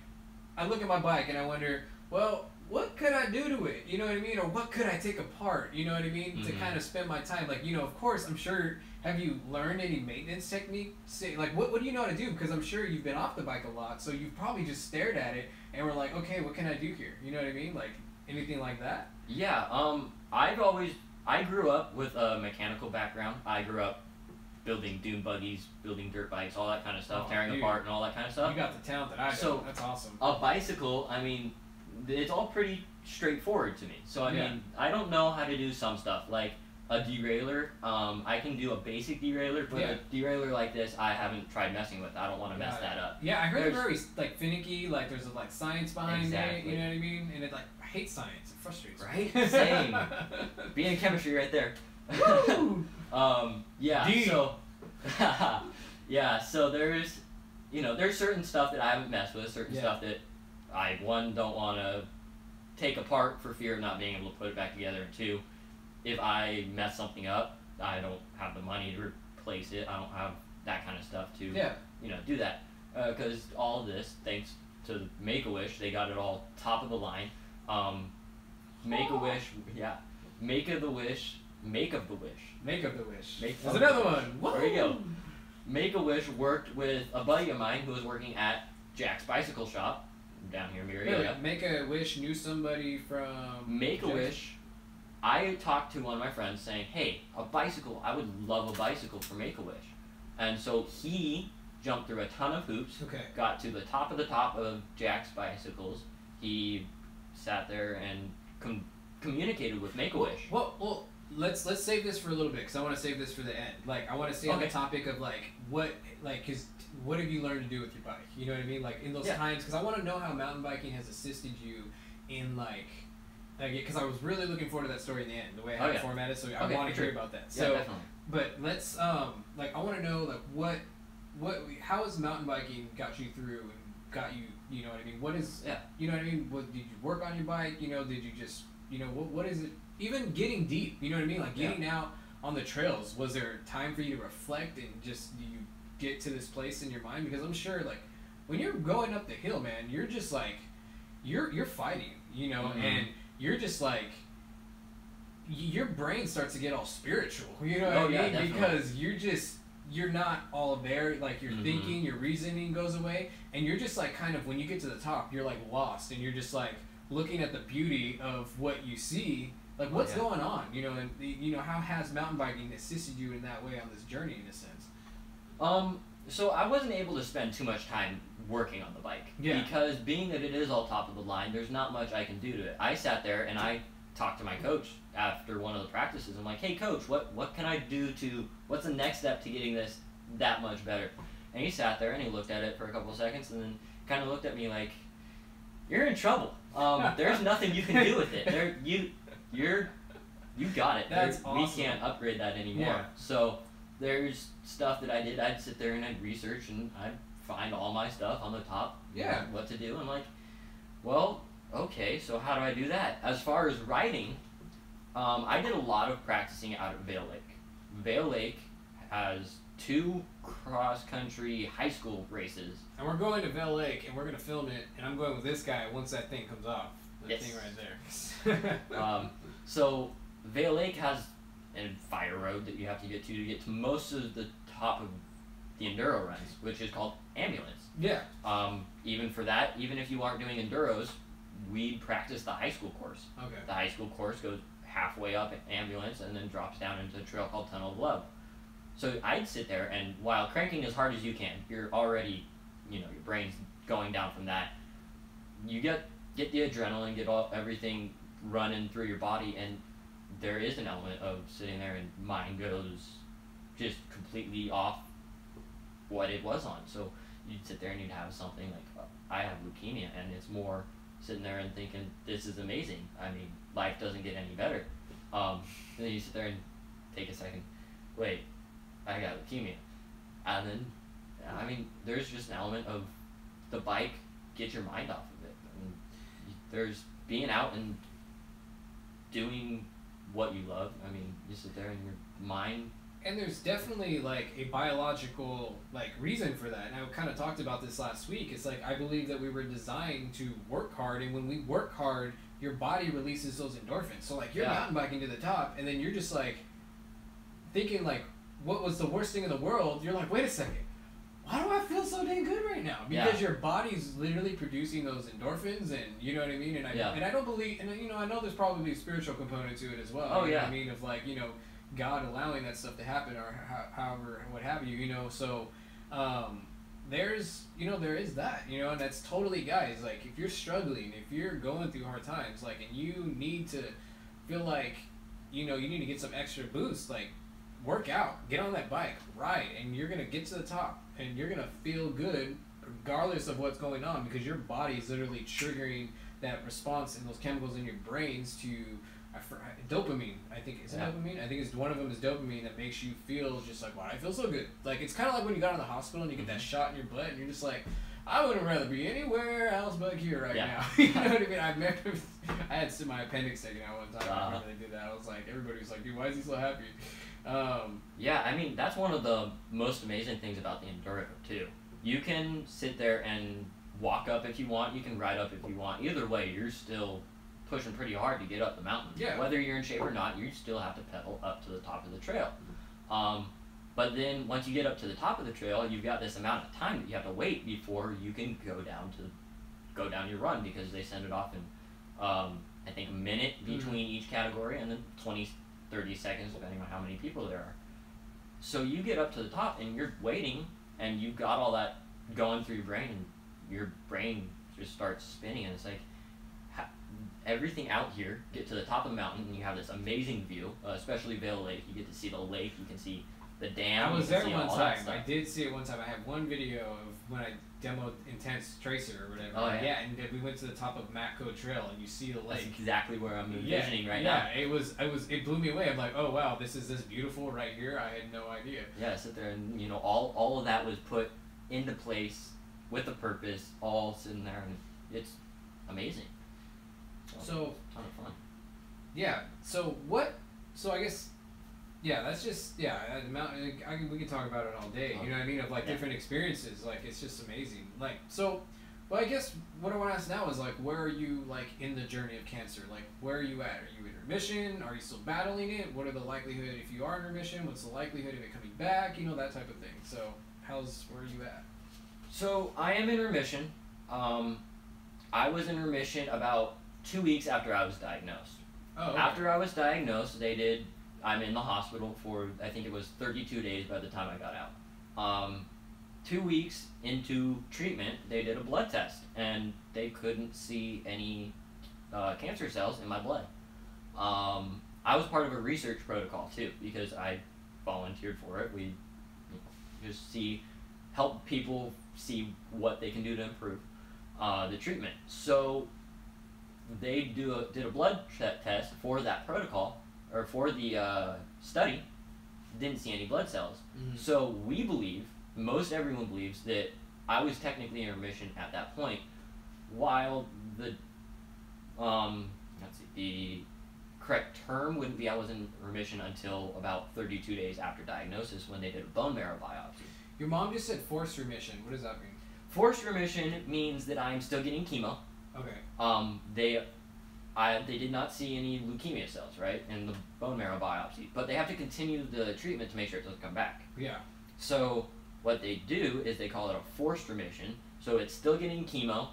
I look at my bike and I wonder, well, what could I do to it? You know what I mean? Or what could I take apart? You know what I mean? To kind of spend my time. Like, you know, of course, I'm sure, have you learned any maintenance technique? Say, like, what do you know how to do? Because I'm sure you've been off the bike a lot, so you've probably just stared at it and were like, okay, what can I do here? You know what I mean? Like, anything like that? Yeah, I grew up with a mechanical background. I grew up building dune buggies, building dirt bikes, all that kind of stuff, tearing apart and all that kind of stuff. You got the talent that I do. So, that's awesome. A bicycle, I mean, it's all pretty straightforward to me. So, I mean, I don't know how to do some stuff. Like a derailleur, I can do a basic derailleur, but a derailleur like this, I haven't tried messing with. I don't want to mess that up. Yeah, I heard they're very, like, finicky, like, there's, like, science behind it, you know what I mean? And it, like, I hate science. It frustrates me. Right? Same. Being in chemistry right there. Yeah, D. so... yeah, so there's, you know, there's certain stuff that I haven't messed with, certain stuff that I, one, don't want to take apart for fear of not being able to put it back together, and two, if I mess something up, I don't have the money to replace it. I don't have that kind of stuff to, you know, do that. Because all of this, thanks to Make-A-Wish, they got it all top of the line. Make-A-Wish, Make of the Wish. There's another one. Woo! There you go. Make-A-Wish worked with a buddy of mine who was working at Jax Bicycle Shop down here in Murrieta. Really? Make-A-Wish knew somebody from... Make-A-Wish, I talked to one of my friends saying, hey, a bicycle, I would love a bicycle for Make-A-Wish. And so he jumped through a ton of hoops, got to the top of Jax Bicycles. He sat there and communicated with Make-A-Wish. Well, let's save this for a little bit, because I want to save this for the end. Like, I want to stay on the topic of, like, what have you learned to do with your bike? You know what I mean? Like, in those times, because I want to know how mountain biking has assisted you in, like, because I was really looking forward to that story in the end, the way I had it formatted, so I want to hear about that. Yeah, so, definitely. But let's, like, I want to know, like, how has mountain biking got you through and got you, you know what I mean? What is, you know what I mean? What, did you work on your bike? You know, did you just, you know, what is it? Even getting deep, you know what I mean? Like, getting out on the trails, was there time for you to reflect and just, you get to this place in your mind? Because I'm sure, like, when you're going up the hill, man, you're just, like, you're fighting, you know, and you're just, like, your brain starts to get all spiritual, you know what I mean? Definitely. Because you're not all there, like, your thinking, your reasoning goes away, and you're just, like, kind of, when you get to the top, you're, like, lost, and you're just, like, looking at the beauty of what you see. Like, what's going on, you know, and, you know, how has mountain biking assisted you in that way on this journey, in a sense? So I wasn't able to spend too much time working on the bike. Because being that it is all top of the line, there's not much I can do to it. I sat there and I talked to my coach after one of the practices. I'm like, hey, coach, what can I do what's the next step to getting this that much better? And he sat there and he looked at it for a couple of seconds and then kind of looked at me like, you're in trouble. There's nothing you can do with it. You got it. That's awesome. We can't upgrade that anymore. So there's stuff that I did. I'd sit there and I'd research and I'd find all my stuff on the top. What to do. I'm like, well, okay, so how do I do that? As far as riding, I did a lot of practicing out at Vail Lake. Vail Lake has 2 cross-country high school races. And we're going to Vail Lake and we're going to film it, and I'm going with this guy once that thing comes off. That thing right there. So Vail Lake has a fire road that you have to get to most of the top of the enduro runs, which is called ambulance. Even for that, even if you aren't doing enduros, we practice the high school course. The high school course goes halfway up ambulance and then drops down into a trail called Tunnel of Love. So I'd sit there, and while cranking as hard as you can, you're already, your brain's going down from that. You get the adrenaline, get everything running through your body, and there is an element of sitting there and mind goes just completely off what it was on. So you'd sit there and you'd have something like, I have leukemia, and it's more sitting there and thinking, this is amazing. I mean, life doesn't get any better. And then you sit there and take a second, wait, I got leukemia. And then, I mean, there's just an element of the bike, get your mind off of it. I mean, there's being out and doing what you love. I mean, you sit there and your mind. And there's definitely like a biological like reason for that. And I kind of talked about this last week. It's like I believe that we were designed to work hard, and when we work hard, your body releases those endorphins. So like you're mountain biking to the top, and then you're just like thinking like, what was the worst thing in the world? You're like, wait a second, why do I feel so dang good right now? Because your body's literally producing those endorphins, and you know what I mean. And I don't believe, and I know there's probably a spiritual component to it as well. Oh, you know what I mean, of like God allowing that stuff to happen, or however, what have you, so there is that, and that's totally, guys, like, if you're struggling, if you're going through hard times, like, and you need to feel like, you need to get some extra boost, like, work out, get on that bike, ride, and you're going to get to the top, and you're going to feel good regardless of what's going on, because your body is literally triggering that response and those chemicals in your brains to dopamine. I think is it dopamine? I think it's one of them is dopamine that makes you feel just like, wow, I feel so good. Like it's kind of like when you got in the hospital and you get that shot in your butt and you're just like, I would rather be anywhere else but here right now. You know what I mean? I had my appendix taken out one time. I remember they did that. I was like, everybody was like, dude, why is he so happy? Yeah, I mean, that's one of the most amazing things about the Enduro too. You can sit there and walk up if you want. You can ride up if you want. Either way, you're still pushing pretty hard to get up the mountain. Yeah. Whether you're in shape or not, you still have to pedal up to the top of the trail. But then once you get up to the top of the trail, you've got this amount of time that you have to wait before you can go down your run, because they send it off in I think a minute between each category, and then 20-30 seconds depending on how many people there are. So you get up to the top and you're waiting, and you've got all that going through your brain, and your brain just starts spinning, and it's like, everything out here, get to the top of the mountain, and you have this amazing view, especially Vail Lake. You get to see the lake, you can see the dam. I was there one time. I did see it one time. I have one video of when I demoed Intense Tracer or whatever. Oh, yeah. And we went to the top of Matco Trail, and you see the lake. That's exactly where I'm envisioning right now. Yeah, it blew me away. I'm like, oh wow, this is this beautiful right here. I had no idea. Yeah, sit there and all of that was put into place with a purpose, all sitting there, and it's amazing. So ton of fun. Yeah. So I guess. Yeah, that's just the mountain. We can talk about it all day. You know what I mean? Of like different experiences. Like it's just amazing. Like so. Well, I guess what I want to ask now is like, where are you like in the journey of cancer? Like, where are you at? Are you in remission? Are you still battling it? What are the likelihood if you are in remission? What's the likelihood of it coming back? That type of thing. So where are you at? So I am in remission. I was in remission about 2 weeks after I was diagnosed. Oh. Okay. After I was diagnosed, I'm in the hospital for, I think it was 32 days by the time I got out. 2 weeks into treatment, they did a blood test, and they couldn't see any cancer cells in my blood. I was part of a research protocol too, because I volunteered for it. We just help people see what they can do to improve the treatment. So they did a blood test for that protocol, or for the study, didn't see any blood cells. Mm-hmm. So we believe, most everyone believes, that I was technically in remission at that point, while the the correct term wouldn't be I was in remission until about 32 days after diagnosis, when they did a bone marrow biopsy. Your mom just said forced remission. What does that mean? Forced remission means that I'm still getting chemo. Okay. They did not see any leukemia cells, right, in the bone marrow biopsy, but they have to continue the treatment to make sure it doesn't come back. Yeah. So what they do is they call it a forced remission. So it's still getting chemo,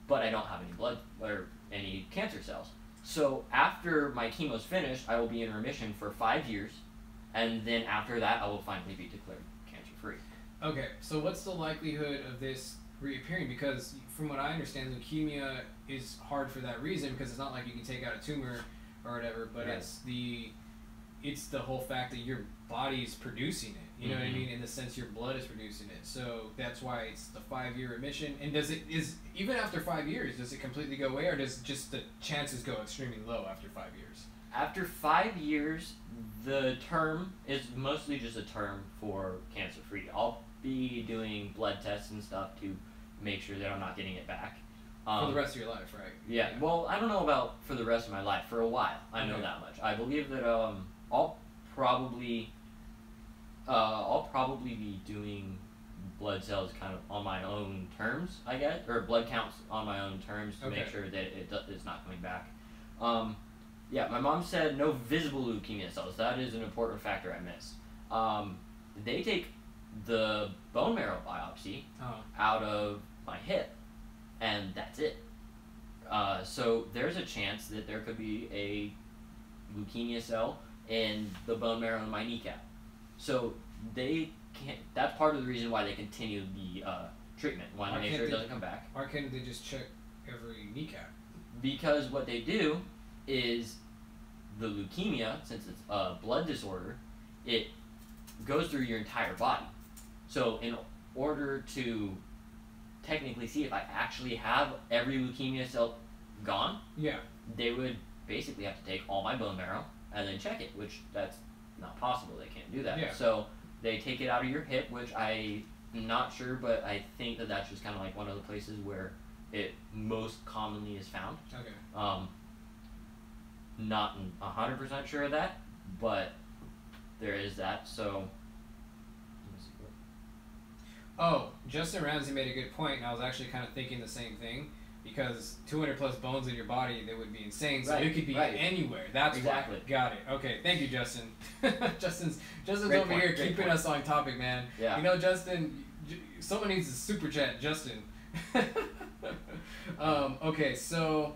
but I don't have any blood or any cancer cells. So after my chemo's finished, I will be in remission for 5 years, and then after that, I will finally be declared cancer-free. Okay, so what's the likelihood of this reappearing? Because from what I understand, leukemia is hard for that reason, because it's not like you can take out a tumor or whatever, but Right. it's the whole fact that your body's producing it. You know what I Mhm. mean? In the sense your blood is producing it. So that's why it's the 5-year remission. And even after 5 years, does it completely go away, or does just the chances go extremely low after 5 years? After 5 years, the term is mostly just a term for cancer-free. I'll be doing blood tests and stuff to make sure that I'm not getting it back. For the rest of your life, right? Yeah. Well, I don't know about for the rest of my life. For a while, I know that much. I believe that I'll probably be doing blood cells kind of on my own terms, I guess, or blood counts on my own terms to make sure that it's not coming back. Yeah, my mom said no visible leukemia cells. That is an important factor I missed. They take the bone marrow biopsy out of my hip, and that's it. So there's a chance that there could be a leukemia cell in the bone marrow in my kneecap. So they can't. That's part of the reason why they continue the treatment. Want to make sure it doesn't come back. Why can't they just check every kneecap? Because what they do is the leukemia, since it's a blood disorder, it goes through your entire body. So in order to technically see if I actually have every leukemia cell gone, yeah, they would basically have to take all my bone marrow and then check it, which that's not possible. They can't do that. Yeah. So they take it out of your hip, which I'm not sure, but I think that that's just kind of like one of the places where it most commonly is found. Okay. Not 100% sure of that, but there is that. So. Oh, Justin Ramsey made a good point, and I was actually kind of thinking the same thing, because 200 plus bones in your body, they would be insane. So Right, it could be right. anywhere. That's Exactly. why. Got it. Okay, thank you, Justin. Justin's Great over point, here great keeping point. us on topic, man. Yeah. You know, Justin, someone needs to super chat Justin. Okay, so,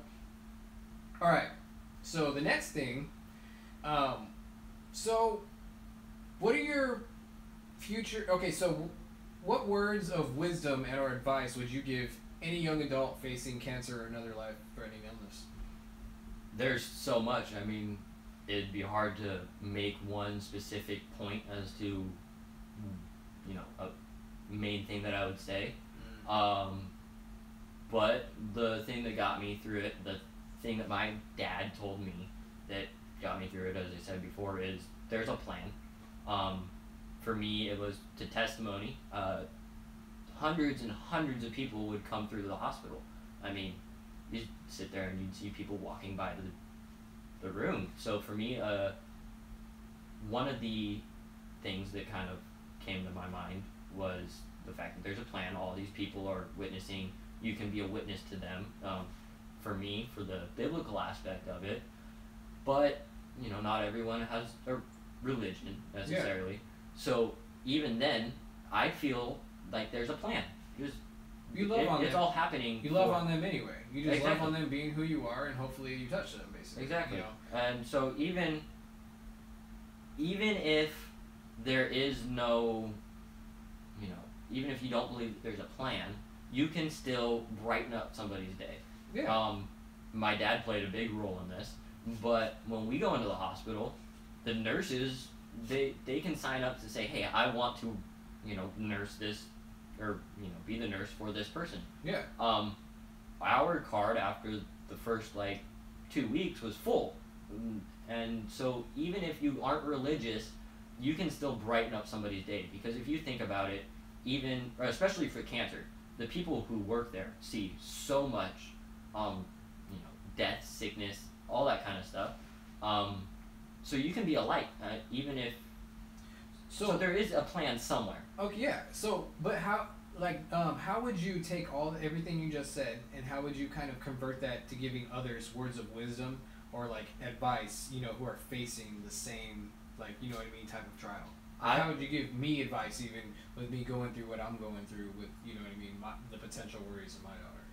all right. So the next thing, so what are your future? Okay, so what words of wisdom and or advice would you give any young adult facing cancer or another life-threatening illness? There's so much. I mean, it'd be hard to make one specific point as to, you know, a main thing that I would say. But the thing that got me through it, the thing that my dad told me that got me through it, as I said before, is there's a plan. For me, it was to testimony. Hundreds and hundreds of people would come through the hospital. I mean, you'd sit there and you'd see people walking by the room. So for me, one of the things that kind of came to my mind was the fact that there's a plan. All these people are witnessing. You can be a witness to them. For me, for the biblical aspect of it, but you know, not everyone has a religion necessarily. Yeah. So even then, I feel like there's a plan. You love on them. It's all happening. You love on them anyway. You just Exactly. love on them being who you are, and hopefully you touch them, basically. Exactly. You know? And so even if there is no, you know, even if you don't believe that there's a plan, you can still brighten up somebody's day. Yeah. My dad played a big role in this, but when we go into the hospital, the nurses, they can sign up to say, hey, I want to, you know, nurse this, or, you know, be the nurse for this person. Yeah. Our card after the first, 2 weeks was full. And so even if you aren't religious, you can still brighten up somebody's day. Because if you think about it, even, or especially for cancer, the people who work there see so much, death, sickness, all that kind of stuff. So you can be a light, even if. So there is a plan somewhere. Okay, yeah. So, but how would you take everything you just said, and how would you kind of convert that to giving others words of wisdom or advice, who are facing the same, you know what I mean, type of trial? How would you give me advice, even with me going through what I'm going through with, you know what I mean, the potential worries of my daughter?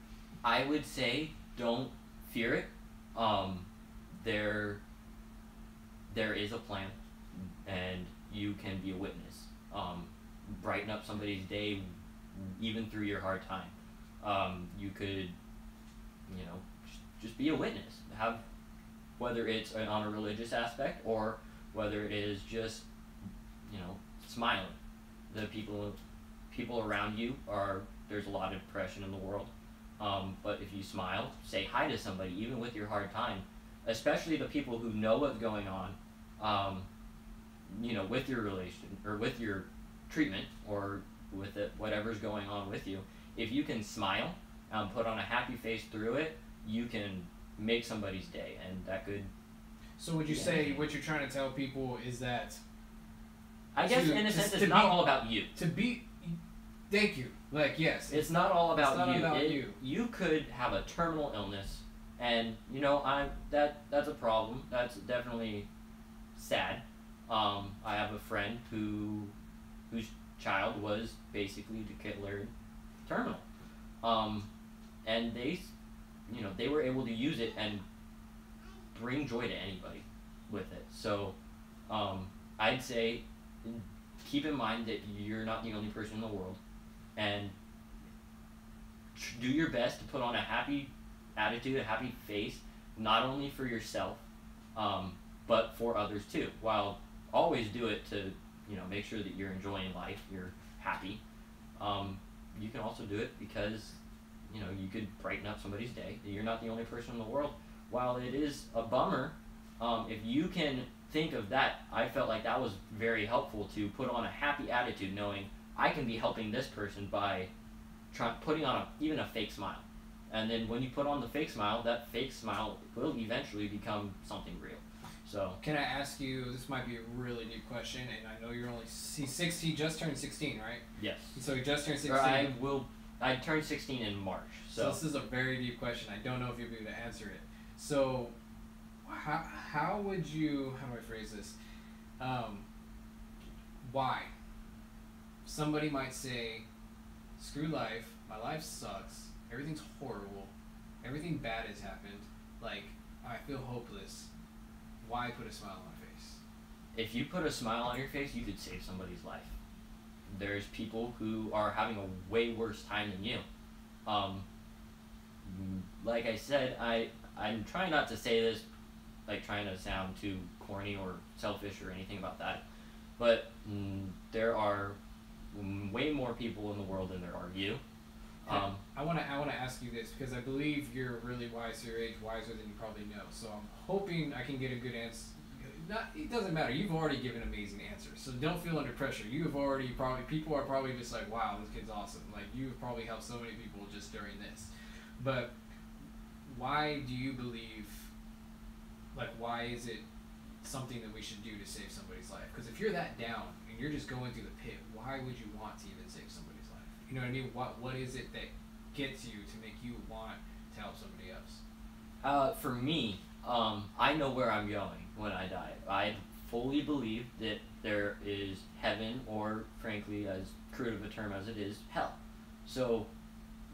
I would say don't fear it. There is a plan, and you can be a witness. Brighten up somebody's day, even through your hard time. You could, you know, just be a witness. Have, whether it's on a religious aspect or whether it is just, you know, smiling. The people around you are, there's a lot of depression in the world. But if you smile, say hi to somebody, even with your hard time, especially the people who know what's going on, you know, with your relation or with your treatment or with it, whatever's going on with you. If you can smile and put on a happy face through it, you can make somebody's day, and that could. So would you say what you're trying to tell people is that? I guess in a sense, it's not all about you. To be, thank you. Like, yes. It's not all about it's not you. About you. You could have a terminal illness, and you know, that's a problem. That's definitely sad. I have a friend whose child was basically declared terminal, and they, you know, they were able to use it and bring joy to anybody with it. So, I'd say, keep in mind that you're not the only person in the world, and do your best to put on a happy attitude, a happy face, not only for yourself, but for others too. While always do it to, you know, make sure that you're enjoying life, you're happy. You can also do it because, you know, you could brighten up somebody's day. You're not the only person in the world. While it is a bummer, if you can think of that, I felt like that was very helpful to put on a happy attitude, knowing I can be helping this person by putting on even a fake smile. And then when you put on the fake smile, that fake smile will eventually become something real. So can I ask you, this might be a really deep question, and I know you're only 16, just turned 16, right? Yes. So you just turned 16. I turned 16 in March. So this is a very deep question. I don't know if you'll be able to answer it. So how would you, how do I phrase this? Why? Somebody might say, screw life, my life sucks, everything's horrible, everything bad has happened, like, I feel hopeless. Why put a smile on my face? If you put a smile on your face, you could save somebody's life. There's people who are having a way worse time than you. Like I said, I'm trying not to say this, like trying to sound too corny or selfish or anything about that, but there are way more people in the world than there are you. I want to ask you this because I believe you're really wise for your age, wiser than you probably know. So I'm hoping I can get a good answer. It doesn't matter. You've already given amazing answers, so don't feel under pressure. You've already people are probably just like, wow, this kid's awesome. Like, you've probably helped so many people just during this. But why do you believe? Like, why is it something that we should do to save somebody's life? Because if you're that down and you're just going through the pit, why would you want to even save somebody's life? You know what I mean? What is it that gets you to make you want to help somebody else? For me, I know where I'm going when I die. I fully believe that there is heaven, or frankly, as crude of a term as it is, hell. So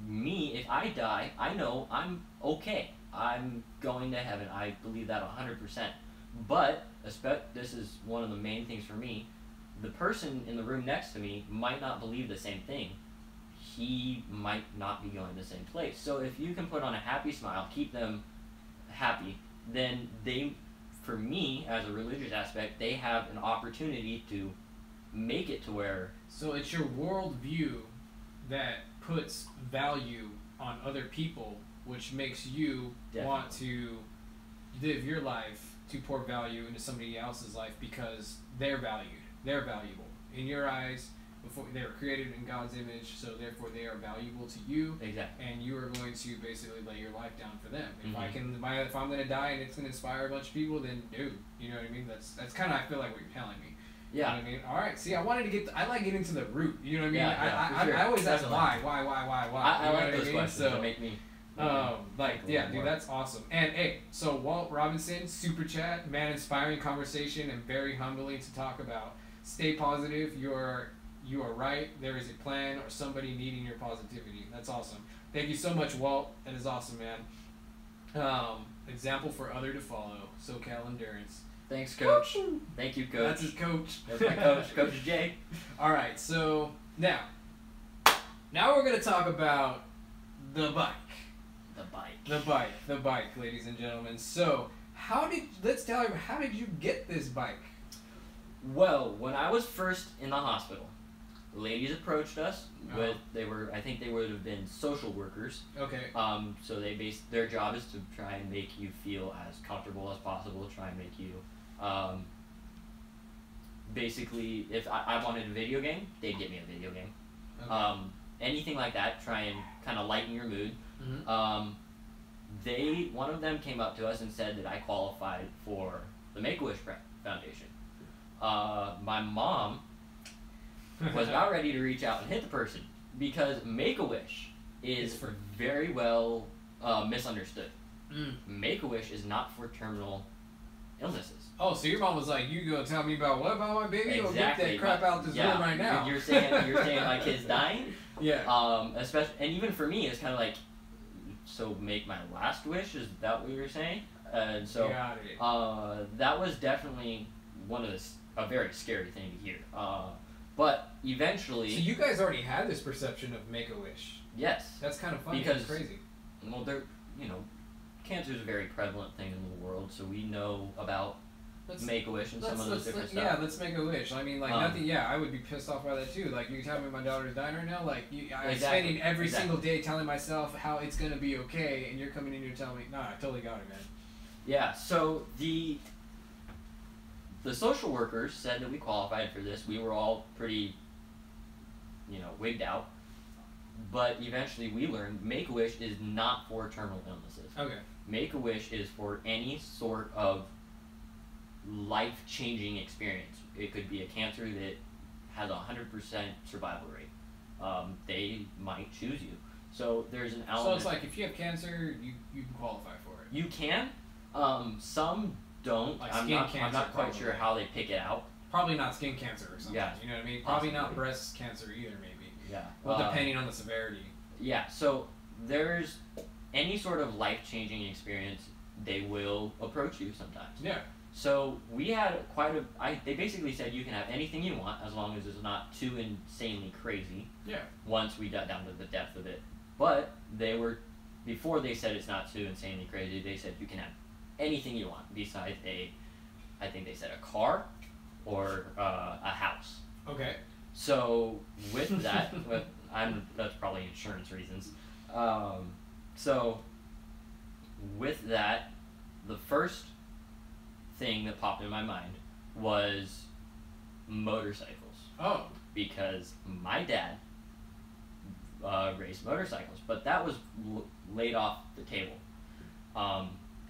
me, if I die, I know I'm okay. I'm going to heaven. I believe that 100%. But this is one of the main things for me. The person in the room next to me might not believe the same thing. He might not be going the same place. So if you can put on a happy smile, keep them happy, then they, for me, as a religious aspect, they have an opportunity to make it to where... So it's your worldview that puts value on other people, which makes you want to live your life to pour value into somebody else's life because they're valued. They're valuable. In your eyes, before they were created in God's image, so therefore they are valuable to you. Exactly. And you are going to basically lay your life down for them. If I'm going to die and it's going to inspire a bunch of people, then dude, you know what I mean? That's kind of, I feel like, what you're telling me. Yeah. You know what I mean? All right. See, I like getting to the root. You know what I mean? Yeah, I always ask Definitely. why. I you know like what those mean? questions that make me... Dude, that's awesome. And hey, so Walt Robinson, super chat, man, inspiring conversation and very humbling to talk about. Stay positive. You are right. There is a plan or somebody needing your positivity. That's awesome. Thank you so much, Walt. That is awesome, man. Example for other to follow. SoCal Endurance. Thanks, Coach. Thank you, Coach. That's his coach. That's my coach, Coach Jay. All right, so now we're gonna talk about the bike. The bike, ladies and gentlemen. So, let's tell you, how did you get this bike? Well, when I was first in the hospital, ladies approached us with, I think they would have been social workers. Okay. So their job is to try and make you feel as comfortable as possible, try and make you, basically, if I wanted a video game, they'd get me a video game. Okay. Anything like that, try and kind of lighten your mood. Mm-hmm. One of them came up to us and said that I qualified for the Make-A-Wish Foundation. My mom was about ready to reach out and hit the person because Make-A-Wish is very well misunderstood. Make-A-Wish is not for terminal illnesses. Oh, so your mom was like, "You gonna tell me about what about my baby? Exactly. Or get that crap out this room right now." You're saying my kid's dying. Yeah. Especially, and even for me, it's kind of like, so make my last wish. Is that what you're saying? And so, got it. that was definitely a very scary thing to hear. But eventually. So you guys already had this perception of Make-A-Wish. Yes. That's kind of funny. Because it's crazy. Well, cancer is a very prevalent thing in the world, so we know about Make-A-Wish and some of those different stuff. Yeah, let's make a wish. I mean, like nothing. Yeah, I would be pissed off by that too. Like you tell me my daughter's dying right now. Like I'm spending every single day telling myself how it's gonna be okay, and you're coming in here telling me, "Nah, I totally got it, man." Yeah. So the social workers said that we qualified for this. We were all pretty, wigged out. But eventually we learned Make-A-Wish is not for terminal illnesses. Okay. Make-A-Wish is for any sort of life-changing experience. It could be a cancer that has a 100% survival rate. They might choose you. So there's an element. So it's like if you have cancer, you can qualify for it. You can. Some don't. Like I'm not quite sure how they pick it out. Probably not skin cancer or something. Yeah. You know what I mean? Probably not breast cancer either, maybe. Yeah. Well, depending on the severity. Yeah. So there's any sort of life-changing experience, they will approach you sometimes. Yeah. So we had they basically said you can have anything you want as long as it's not too insanely crazy. Yeah. Once we got down to the depth of it. But before they said it's not too insanely crazy, they said you can have anything you want besides I think they said a car or a house. Okay. So with that, that's probably insurance reasons. So with that, the first thing that popped in my mind was motorcycles. Oh. Because my dad raced motorcycles, but that was laid off the table.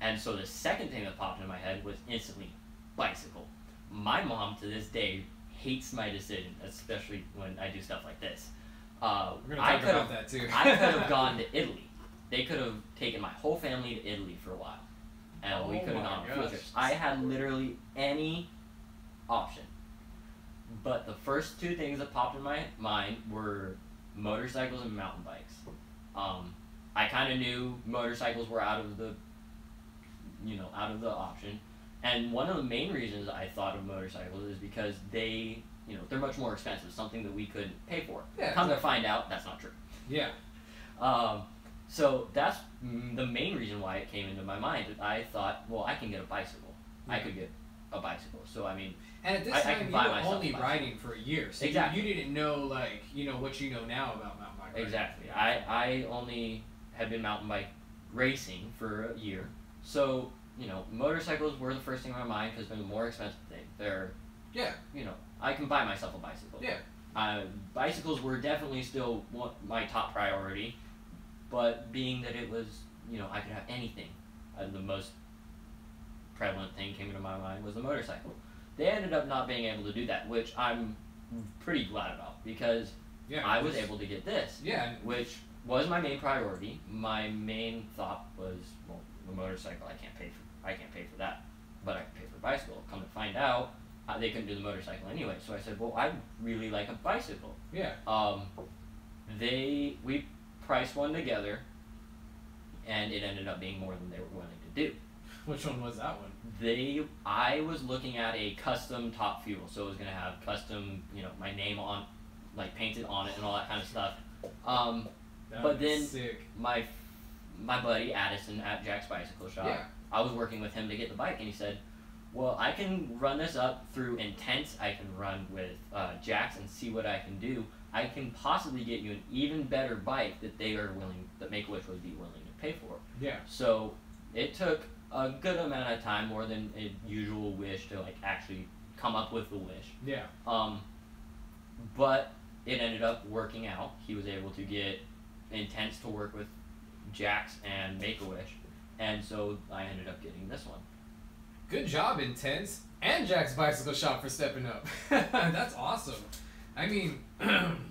And so the second thing that popped in my head was instantly bicycle. My mom to this day hates my decision, especially when I do stuff like this. We're gonna talk about that too. I could have gone to Italy. They could have taken my whole family to Italy for a while, and we could have gone on field trips. I had literally any option. But the first two things that popped in my mind were motorcycles and mountain bikes. I kind of knew motorcycles were out of the option. And one of the main reasons I thought of motorcycles is because they're much more expensive, something that we could pay for. Yeah, Come to find out, that's not true. Yeah. So that's the main reason why it came into my mind. I thought, well, I can get a bicycle. Yeah. I could get a bicycle. So, I mean, and at this time, you were only riding for a year. So exactly. You didn't know, what you know now about mountain bike riding. Exactly. I only had been mountain bike racing for a year. So, motorcycles were the first thing in my mind because they're the more expensive thing. I can buy myself a bicycle. Yeah. Bicycles were definitely still my top priority, but being that it was, I could have anything, the most prevalent thing came into my mind was the motorcycle. They ended up not being able to do that, which I'm pretty glad about because I was able to get this. Yeah. Which was my main priority. My main thought was, well, the motorcycle I can't pay for that, but I can pay for a bicycle. Come to find out, they couldn't do the motorcycle anyway. So I said, well, I'd really like a bicycle. Yeah. We priced one together, and it ended up being more than they were willing to do. Which one was that one? I was looking at a custom top fuel, so it was gonna have custom, my name on, like painted on it and all that kind of stuff. But then sick. my buddy Addison at Jax Bicycle Shop, Yeah. I was working with him to get the bike, and he said, well, I can run this up through Intense, I can run with Jax and see what I can do. I can possibly get you an even better bike that Make-A-Wish would be willing to pay for. Yeah. So it took a good amount of time, more than a usual wish, to like actually come up with the wish. Yeah. But it ended up working out. He was able to get Intense to work with Jax and Make-A-Wish, and so I ended up getting this one. Good job, Intense and Jax Bicycle Shop, for stepping up. That's awesome. I mean,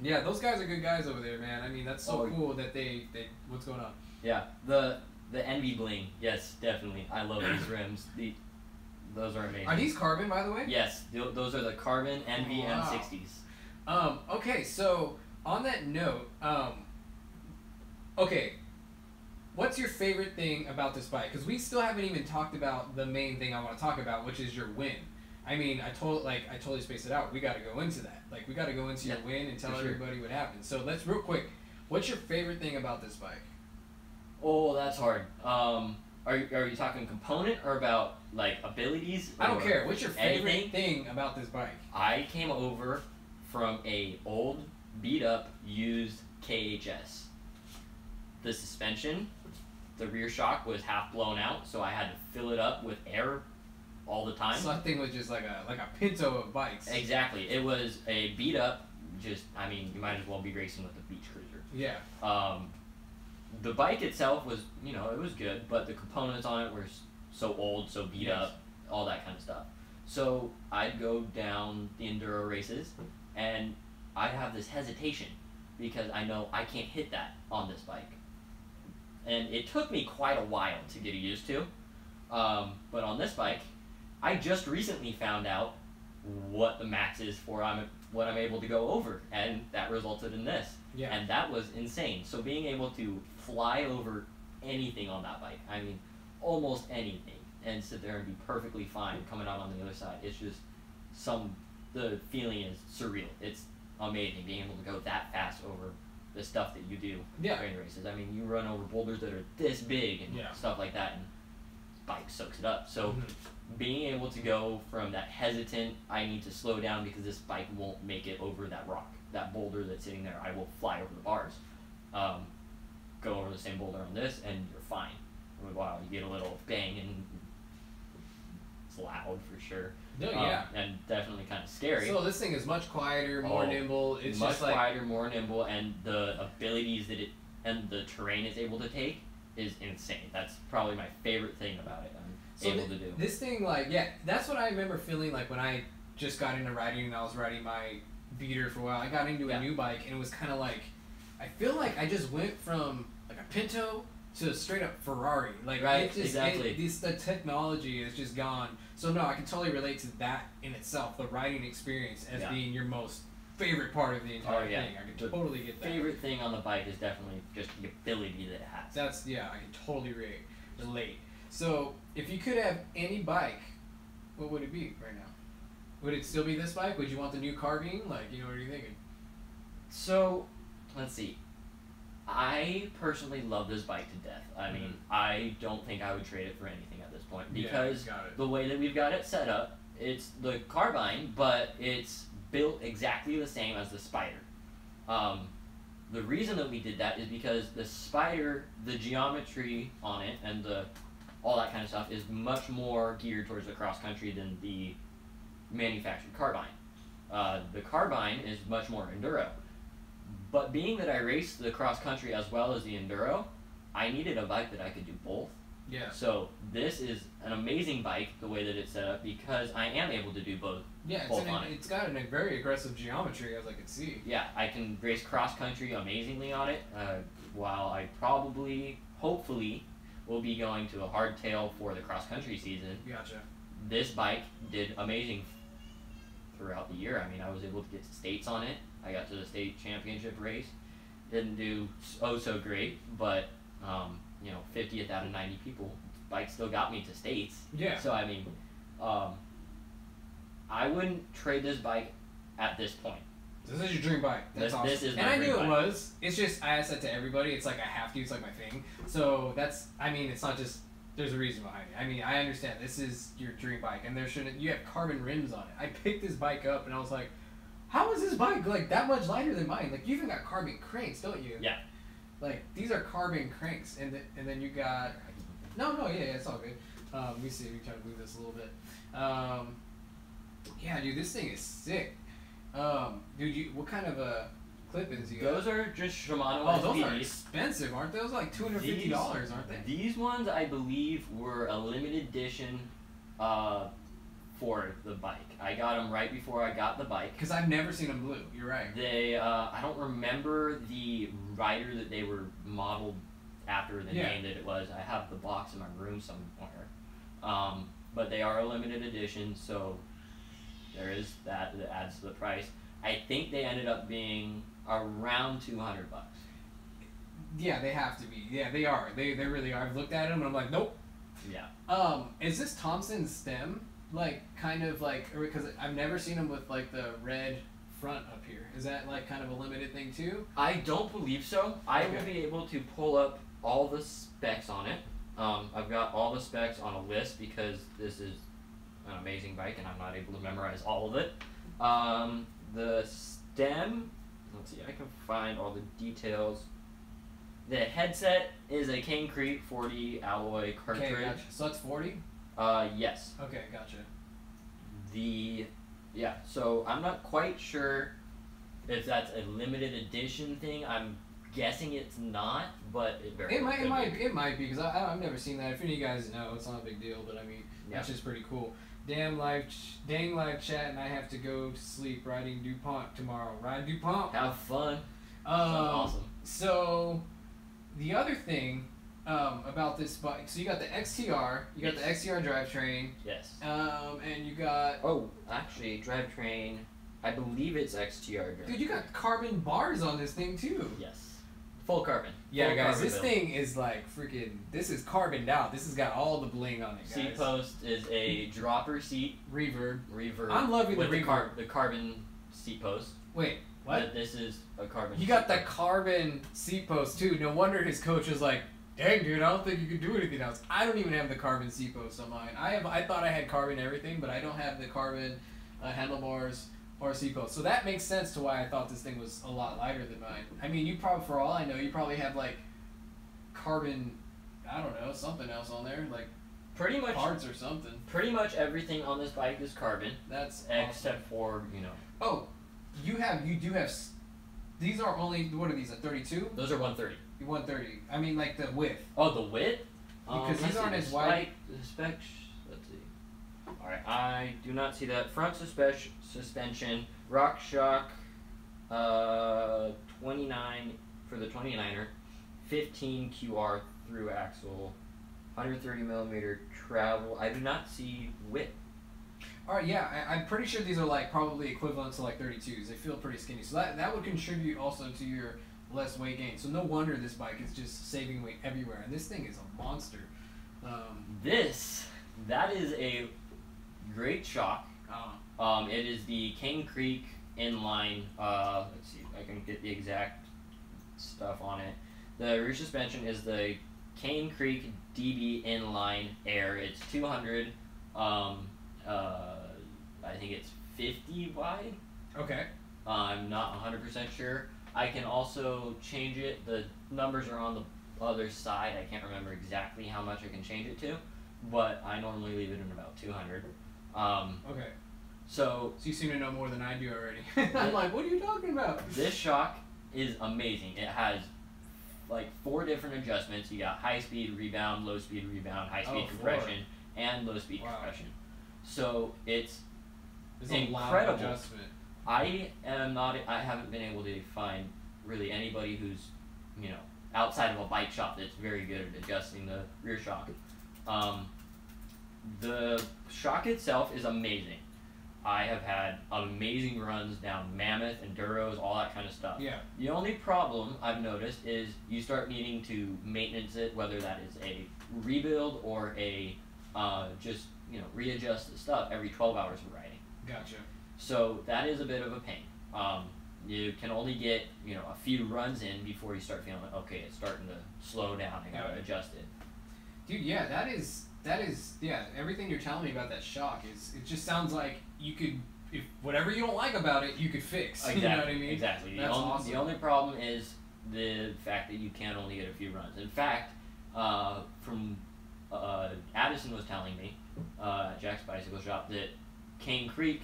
yeah, those guys are good guys over there, man. I mean, that's so cool that they what's going on? Yeah, the Envy Bling, yes, definitely. I love these rims. Those are amazing. Are these carbon, by the way? Yes, those are the Carbine Envy M60s. Okay, so on that note, okay, what's your favorite thing about this bike? Because we still haven't even talked about the main thing I want to talk about, which is your win. I mean, I totally spaced it out. We got to go into that. Like, we got to go into your win and tell everybody what happened. So let's real quick. What's your favorite thing about this bike? Oh, that's hard. Are you talking component or about like abilities? I don't care. What's your favorite thing about this bike? I came over from a old, beat up, used KHS. The suspension, the rear shock was half blown out, so I had to fill it up with air all the time. So that thing was just like a Pinto of bikes. Exactly. It was a beat up. I mean, you might as well be racing with a beach cruiser. Yeah. The bike itself was, it was good, but the components on it were so old, so beat up, all that kind of stuff. So I'd go down the enduro races, and I'd have this hesitation because I know I can't hit that on this bike. And it took me quite a while to get used to. But on this bike, I just recently found out what the max is for what I'm able to go over, and that resulted in this. Yeah. And that was insane. So being able to fly over anything on that bike, I mean, almost anything, and sit there and be perfectly fine coming out on the other side, it's just the feeling is surreal. It's amazing being able to go that fast over the stuff that you do during races. I mean, you run over boulders that are this big and stuff like that, and bike soaks it up. So being able to go from that hesitant, I need to slow down because this bike won't make it over that rock, that boulder that's sitting there, I will fly over the bars. Go over the same boulder on this, and you're fine. Wow, you get a little bang, and it's loud for sure. And definitely kind of scary. So this thing is much quieter, more nimble. It's much just quieter, more nimble, and the abilities that and the terrain it's able to take is insane. That's probably my favorite thing about it. I'm able to do this thing. That's what I remember feeling like when I just got into riding and I was riding my beater for a while. I got into a new bike, and it was kind of like, I feel like I just went from like a Pinto to a straight up Ferrari. Like, the technology is just gone. So no, I can totally relate to that in itself, the riding experience as being your most favorite part of the entire thing. I can totally get that. Favorite thing on the bike is definitely just the ability that it has. I can totally relate. So if you could have any bike, what would it be right now? Would it still be this bike? Would you want the new Carbine? What are you thinking? So, let's see. I personally love this bike to death. I mean, I don't think I would trade it for anything at this point because the way that we've got it set up, it's the Carbine, but it's built exactly the same as the Spider. The reason that we did that is because the Spider, the geometry on it and all that kind of stuff is much more geared towards the cross country than the manufactured Carbine. The Carbine is much more enduro. But being that I raced the cross country as well as the enduro, I needed a bike that I could do both. Yeah. So this is an amazing bike, the way that it's set up, because I am able to do both. Yeah, it's got a very aggressive geometry, as I can see. Yeah, I can race cross country amazingly on it, while I probably, hopefully, will be going to a hardtail for the cross country season. Gotcha. This bike did amazing throughout the year. I mean, I was able to get to states on it. I got to the state championship race. Didn't do so great, but 15th 50th out of 90 people. Bike still got me to states. Yeah. So I mean, I wouldn't trade this bike at this point. This is your dream bike. That's awesome. This is my and I dream knew bike. it was. It's just I asked that to everybody. It's like I have to. It's like my thing. So that's. I mean, it's not just. There's a reason behind it. I mean, I understand this is your dream bike, and there shouldn't. You have carbon rims on it. I picked this bike up, and I was like, "How is this bike like that much lighter than mine? Like you even got carbon cranks, don't you?" Yeah. Like these are carbon cranks, and then you got. No, yeah, it's all good. Let me see. We try to move this a little bit. Yeah, dude, this thing is sick. Dude, what kind of clip-ins you got? Those are just Shimano Oh, those are SPs. expensive, aren't they? Those are like $250, aren't they? These ones, I believe, were a limited edition for the bike. I got them right before I got the bike. Because I've never seen them blue. You're right. They, I don't remember the rider that they were modeled after, the name that it was. I have the box in my room somewhere. But they are a limited edition, so there is that adds to the price. I think they ended up being around $200. Yeah, they have to be. Yeah, they are. They really are. I've looked at them and I'm like, nope. Yeah. Is this Thompson's stem? Like, kind of like, because I've never seen them with like the red front up here. Is that like kind of a limited thing too? I don't believe so. I will be able to pull up all the specs on it. I've got all the specs on a list because this is an amazing bike and I'm not able to memorize all of it. The stem, let's see, I can find all the details. The headset is a Cane Creek 40 alloy cartridge. Okay, gotcha. So that's 40? Yes. Okay, gotcha. Yeah, so I'm not quite sure if that's a limited edition thing. I'm guessing it's not, but it very It well could be. might be because I've never seen that. If any of you guys know, it's not a big deal. But I mean, that's just pretty cool. Dang live chat, and I have to go to sleep. Riding DuPont tomorrow. Ride DuPont. Have fun. Sounds awesome. So, the other thing about this bike, so you got the XTR, you got the XTR drivetrain. Yes. And you got. Oh, actually, drivetrain. I believe it's XTR drivetrain. Dude, you got carbon bars on this thing too. Yes. Full carbon. Yeah, Full guys, carbon this build. thing is like freaking. This is carboned out. This has got all the bling on it, guys. Seat post is a dropper seat. Reverb. I'm loving with the reverb. the carbon seat post. Wait, what? This is a carbon. You got seat the carbon seat post too. No wonder his coach was like, "Dang, dude, I don't think you could do anything else." I don't even have the carbon seat post on mine. I thought I had carbon everything, but I don't have the carbon handlebars or seat post. So that makes sense to why I thought this thing was a lot lighter than mine. I mean, you probably, for all I know, you probably have like carbon, I don't know, something else on there, like pretty much parts or something. Pretty much everything on this bike is carbon. That's except for, you know. Oh, you do have. These are only, what are these, a 32? Those are 130. 130. I mean, like the width. Oh, the width? Because these let's aren't see, as wide. The spec. Let's see. All right, I do not see that. Front suspension, RockShox, 29 for the 29er, 15 QR through axle, 130 millimeter travel. I do not see width. All right, yeah, I'm pretty sure these are like probably equivalent to like 32s. They feel pretty skinny, so that would contribute also to your less weight gain. So no wonder this bike is just saving weight everywhere, and this thing is a monster. That is a great shock. It is the Cane Creek inline. Let's see if I can get the exact stuff on it. The rear suspension is the Cane Creek DB inline air. It's 200. I think it's 50 wide. Okay. I'm not 100% sure. I can also change it. The numbers are on the other side. I can't remember exactly how much I can change it to, but I normally leave it in about 200. Okay. So you seem to know more than I do already. I'm like, what are you talking about? This shock is amazing. It has like 4 different adjustments. You got high speed rebound, low speed rebound, high speed compression, and low speed compression. So it's incredible. A lot of adjustment. I haven't been able to find really anybody who's, you know, outside of a bike shop that's very good at adjusting the rear shock. The shock itself is amazing. I have had amazing runs down Mammoth, Enduros, all that kind of stuff. Yeah. The only problem I've noticed is you start needing to maintenance it, whether that is a rebuild or a just readjust the stuff every 12 hours of riding. Gotcha. So that is a bit of a pain. You can only get a few runs in before you start feeling like, okay, it's starting to slow down and gotta adjust it. Dude, yeah, that is everything you're telling me about that shock it just sounds like you could, if whatever you don't like about it, you could fix. Exactly. You know what I mean? Exactly. That's awesome. The only problem is the fact that you can only get a few runs. In fact, from Addison was telling me at Jax Bicycle Shop that Cane Creek,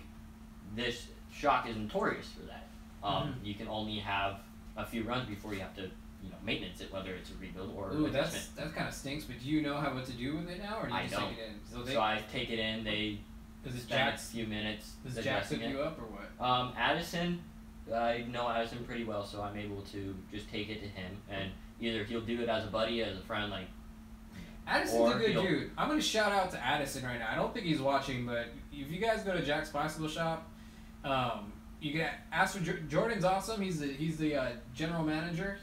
this shock is notorious for that. You can only have a few runs before you have to maintenance it, whether it's a rebuild or that kind of stinks. But do you know what to do with it now, or do you just take it in? So I take it in. They spend a few minutes. Does Jax hook you up or what? Addison, I know Addison pretty well, so I'm able to just take it to him, and either he'll do it as a buddy, as a friend, like. Addison's a good dude. I'm gonna shout out to Addison right now. I don't think he's watching, but if you guys go to Jax Bicycle Shop, you can ask for Jordan's awesome. He's the general manager.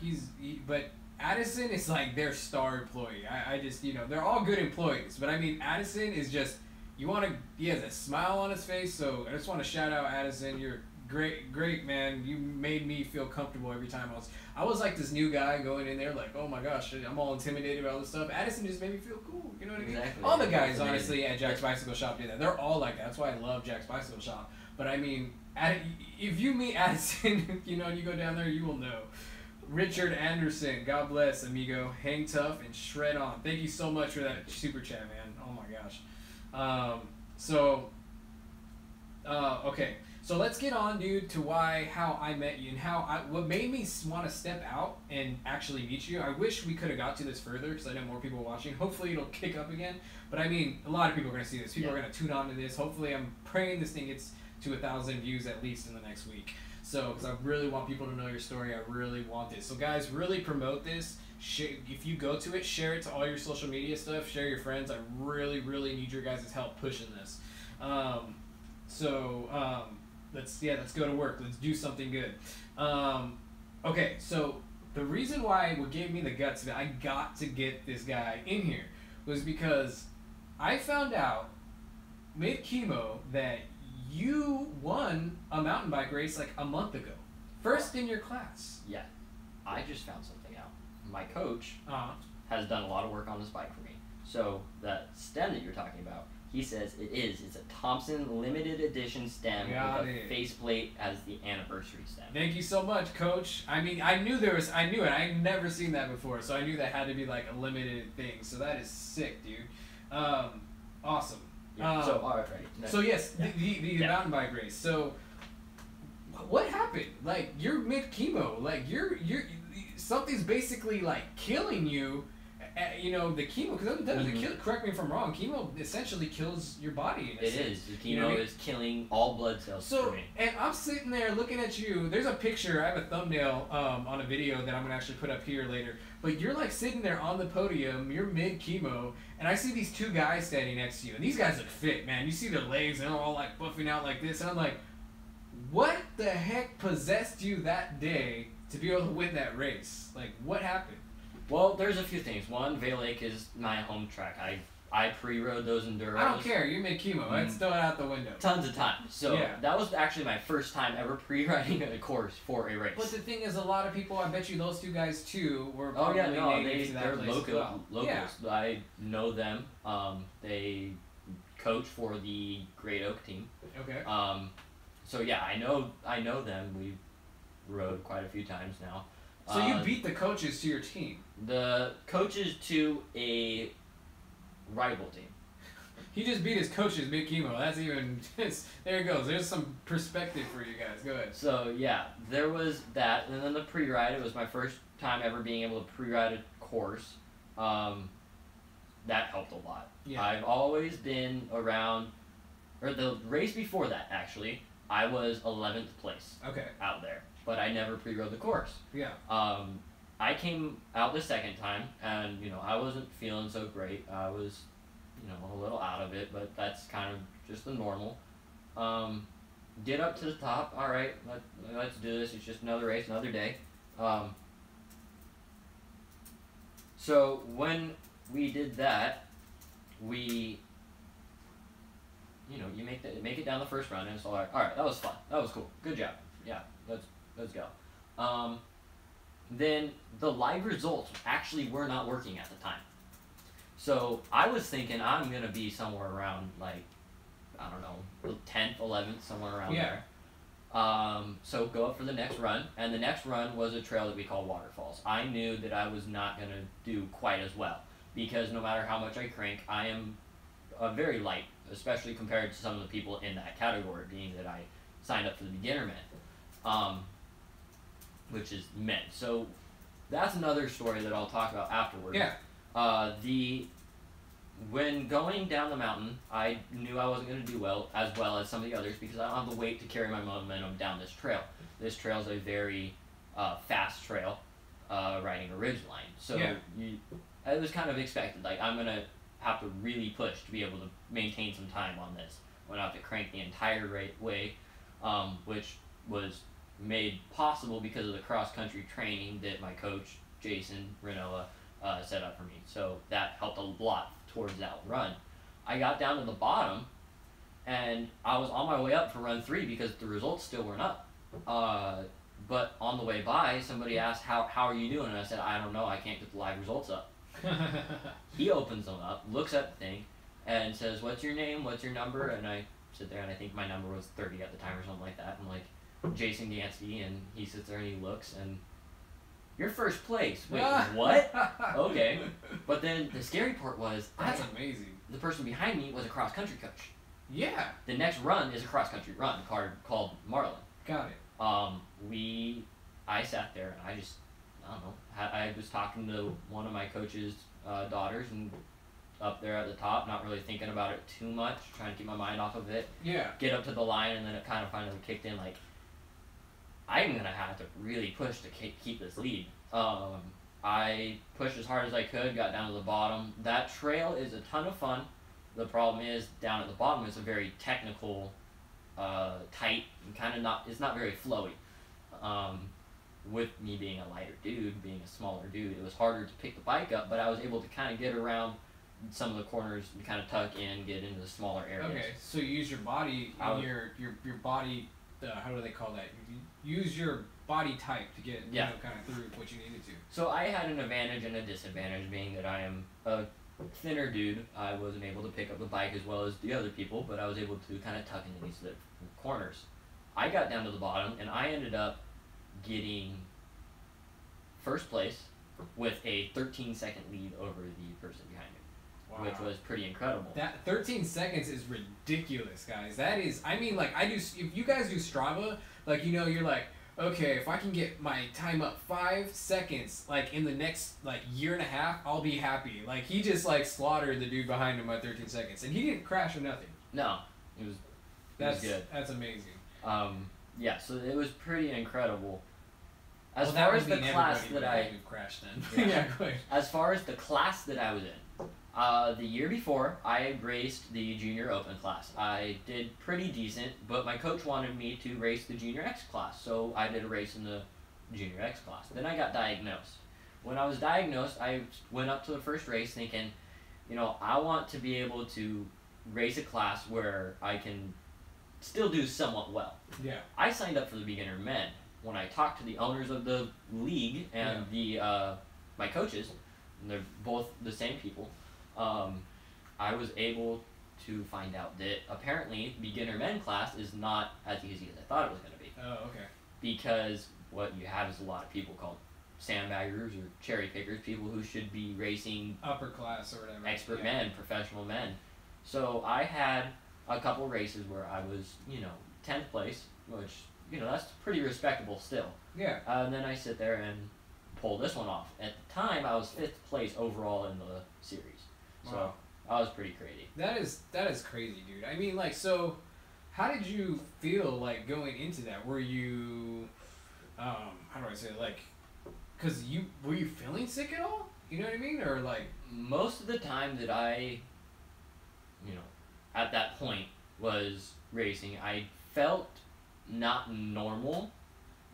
But Addison is like their star employee. I just they're all good employees, but I mean Addison is just he has a smile on his face. So I just want to shout out Addison. You're great man. You made me feel comfortable every time I was like this new guy going in there like, oh my gosh, I'm all intimidated by all this stuff. Addison just made me feel cool. You know what I mean? Exactly. All the guys honestly at Jax Bicycle Shop do that. They're all like that. That's why I love Jax Bicycle Shop. But I mean, if you meet Addison, and you go down there, you will know. Richard Anderson, God bless, amigo. Hang tough and shred on. Thank you so much for that super chat, man. Oh my gosh. Okay. So let's get on, dude, to how I met you and what made me want to step out and actually meet you. I wish we could have got to this further because I know more people watching. Hopefully it'll kick up again. But I mean, a lot of people are going to see this. People are going to tune on to this. Hopefully, I'm praying this thing gets to 1,000 views at least in the next week. So, because I really want people to know your story. I really want this. So, guys, really promote this. If you go to it, share it to all your social media stuff. Share your friends. I really, really need your guys' help pushing this. Let's go to work. Let's do something good. Okay, so the reason why what gave me the guts that I got to get this guy in here was because I found out mid-chemo that you won a mountain bike race like a month ago. First in your class. Yeah. I just found something out. My coach has done a lot of work on this bike for me. So that stem that you're talking about, he says it's a Thompson limited edition stem with a faceplate as the anniversary stem. Thank you so much, Coach. I mean, I knew it. I'd never seen that before, so I knew that had to be like a limited thing. So that is sick, dude. Awesome. Yeah, so all right. So yes, the mountain bike race. So what happened? Like you're mid chemo. Like you're something's basically like killing you. The chemo, because correct me if I'm wrong, chemo essentially kills your body. It is. The chemo is killing all blood cells. So, and I'm sitting there looking at you. There's a picture. I have a thumbnail on a video that I'm gonna actually put up here later. But you're like sitting there on the podium. You're mid chemo, and I see these two guys standing next to you, and these guys look fit, man. You see their legs, and they're all like buffing out like this, and I'm like, what the heck possessed you that day to be able to win that race? Like, what happened? Well, there's a few things. One, Vale Lake is my home track. I pre-rode those Enduros. I don't care. You made chemo. Let's throw it out the window. Tons of times. So that was actually my first time ever pre-riding a course for a race. But the thing is, a lot of people, I bet you those two guys too, were they're locals. Yeah. I know them. They coach for the Great Oak team. Okay. So yeah, I know them. We've rode quite a few times now. So you beat the coaches to your team? The coaches to a rival team. He just beat his coaches mid-chemo. That's even... there it goes. There's some perspective for you guys. Go ahead. So, yeah. There was that. And then the pre-ride. It was my first time ever being able to pre-ride a course. That helped a lot. Yeah. I've always been around... Or the race before that, actually, I was 11th place out there. But I never pre-rode the course. Yeah. I came out the second time, and I wasn't feeling so great. I was, a little out of it, but that's kind of just the normal. Get up to the top. All right, let's do this. It's just another race, another day. So when we did that, we, you make it down the first run, and it's all right, that was fun. That was cool. Good job. Yeah, let's go. Then the live results actually were not working at the time. So I was thinking I'm going to be somewhere around, like, I don't know, 10th, 11th, somewhere around there. So go up for the next run, and the next run was a trail that we call Waterfalls. I knew that I was not going to do quite as well, because no matter how much I crank, I am very light, especially compared to some of the people in that category, being that I signed up for the beginner men, which is men. So that's another story that I'll talk about afterwards. When going down the mountain, I knew I wasn't going to do well as some of the others, because I don't have the weight to carry my momentum down this trail. This trail is a very fast trail, riding a ridgeline. So it was kind of expected. Like, I'm going to have to really push to be able to maintain some time on this. I'm going to have to crank the entire way, which was made possible because of the cross-country training that my coach, Jason Ganske, set up for me. So that helped a lot towards that run. I got down to the bottom, and I was on my way up for run 3 because the results still weren't up. But on the way by, somebody asked, how are you doing? And I said, I don't know, I can't get the live results up. He opens them up, looks at the thing, and says, what's your name, what's your number? And I sit there, and I think my number was 30 at the time or something like that. I'm like, Jason Ganske, and he sits there and he looks, and you're first place. Wait, what? Okay. But then the scary part was, that's amazing. The person behind me was a cross-country coach. Yeah. The next run is a cross-country run called Marlin. Got it. I sat there, and I don't know. I was talking to one of my coach's daughters, and up there at the top, not really thinking about it too much, trying to keep my mind off of it. Yeah. Get up to the line, and then it kind of finally kicked in, like, I'm going to have to really push to keep this lead. I pushed as hard as I could, got down to the bottom. That trail is a ton of fun. The problem is, down at the bottom, it's a very technical, tight, and kind of it's not very flowy. With me being a lighter dude, being a smaller dude, it was harder to pick the bike up, but I was able to kind of get around some of the corners and kind of tuck in, get into the smaller areas. Okay, so you use your body, your body, how do they call that? You use your body type to get kind of through what you needed to. So I had an advantage and a disadvantage, being that I am a thinner dude. I wasn't able to pick up the bike as well as the other people, but I was able to kind of tuck into these corners. I got down to the bottom, and I ended up getting first place with a 13-second lead over the person behind me, which was pretty incredible. That 13 seconds is ridiculous, guys. That is, I mean, like, if you guys do Strava, like, you're like, okay, if I can get my time up 5 seconds, like, in the next, like, year and a half, I'll be happy. Like, he just, like, slaughtered the dude behind him by 13 seconds, and he didn't crash or nothing. No, it was good. That's amazing. Yeah, so it was pretty incredible. As far as the class that I crashed then. Yeah, go ahead. As far as the class that I was in, the year before, I raced the Junior Open class. I did pretty decent, but my coach wanted me to race the Junior X class, so I did a race in the Junior X class. Then I got diagnosed. When I was diagnosed, I went up to the first race thinking, I want to be able to race a class where I can still do somewhat well. Yeah. I signed up for the beginner men. When I talked to the owners of the league and my coaches, and they're both the same people, I was able to find out that apparently beginner men class is not as easy as I thought it was going to be. Oh, okay. Because what you have is a lot of people called sandbaggers or cherry pickers, people who should be racing upper class or whatever, expert men, professional men. So I had a couple races where I was, 10th place, which, that's pretty respectable still. Yeah. And then I sit there and pull this one off. At the time, I was 5th place overall in the series. So wow. I was pretty crazy. That is crazy, dude. I mean, like, so how did you feel, like, going into that? Were you, how do I say it? Like, because were you feeling sick at all? You know what I mean? Or, like... Most of the time that I, at that point, was racing, I felt not normal,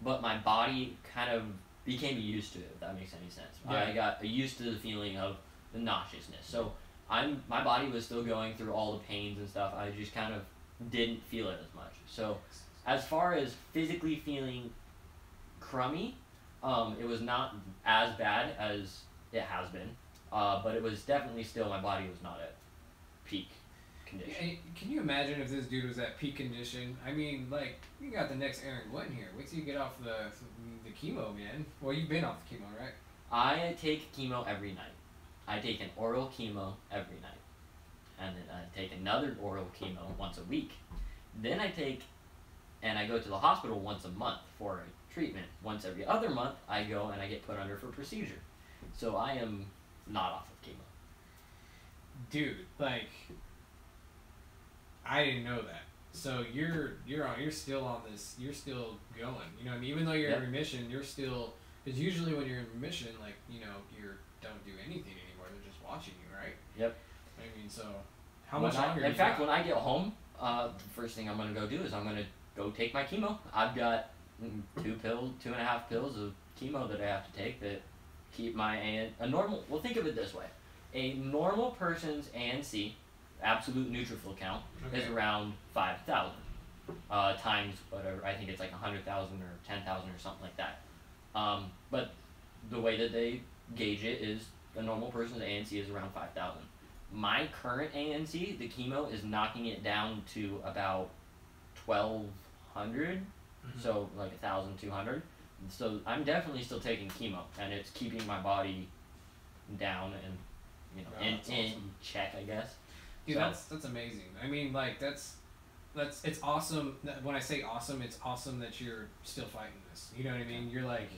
but my body kind of became used to it, if that makes any sense. Yeah. I got used to the feeling of the nauseousness. So my body was still going through all the pains and stuff. I just kind of didn't feel it as much. So as far as physically feeling crummy, it was not as bad as it has been, but it was definitely still, my body was not at peak condition. Yeah, can you imagine if this dude was at peak condition? I mean, like, you got the next Aaron Witten here. Wait till you get off the chemo, man. Well, you've been off the chemo, right? I take chemo every night. I take an oral chemo every night. And then I take another oral chemo once a week. Then I go to the hospital once a month for a treatment. Once every other month, I go and I get put under for procedure. So I am not off of chemo. Dude, like, I didn't know that. So you're still on this. You're still going. You know what I mean? Even though you're in remission, you're still. Because usually when you're in remission, like, you know, you don't do anything anymore. They're just watching you, right? Yep. I mean, so how much longer? In fact, when I get home, the first thing I'm gonna go do is I'm gonna go take my chemo. I've got 2.5 pills of chemo that I have to take that keep my a normal. Well, think of it this way: a normal person's ANC, absolute neutrophil count, is around 5,000 times whatever. I think it's like 100,000 or 10,000 or something like that. But the way that they gauge it is a normal person's ANC is around 5,000. My current ANC, the chemo, is knocking it down to about 1,200, so like 1,200. So I'm definitely still taking chemo, and it's keeping my body down and, you know, in awesome. check, I guess. Dude, so, that's amazing. I mean, like, it's awesome. When I say awesome, it's awesome that you're still fighting this. You know what I mean? You're like,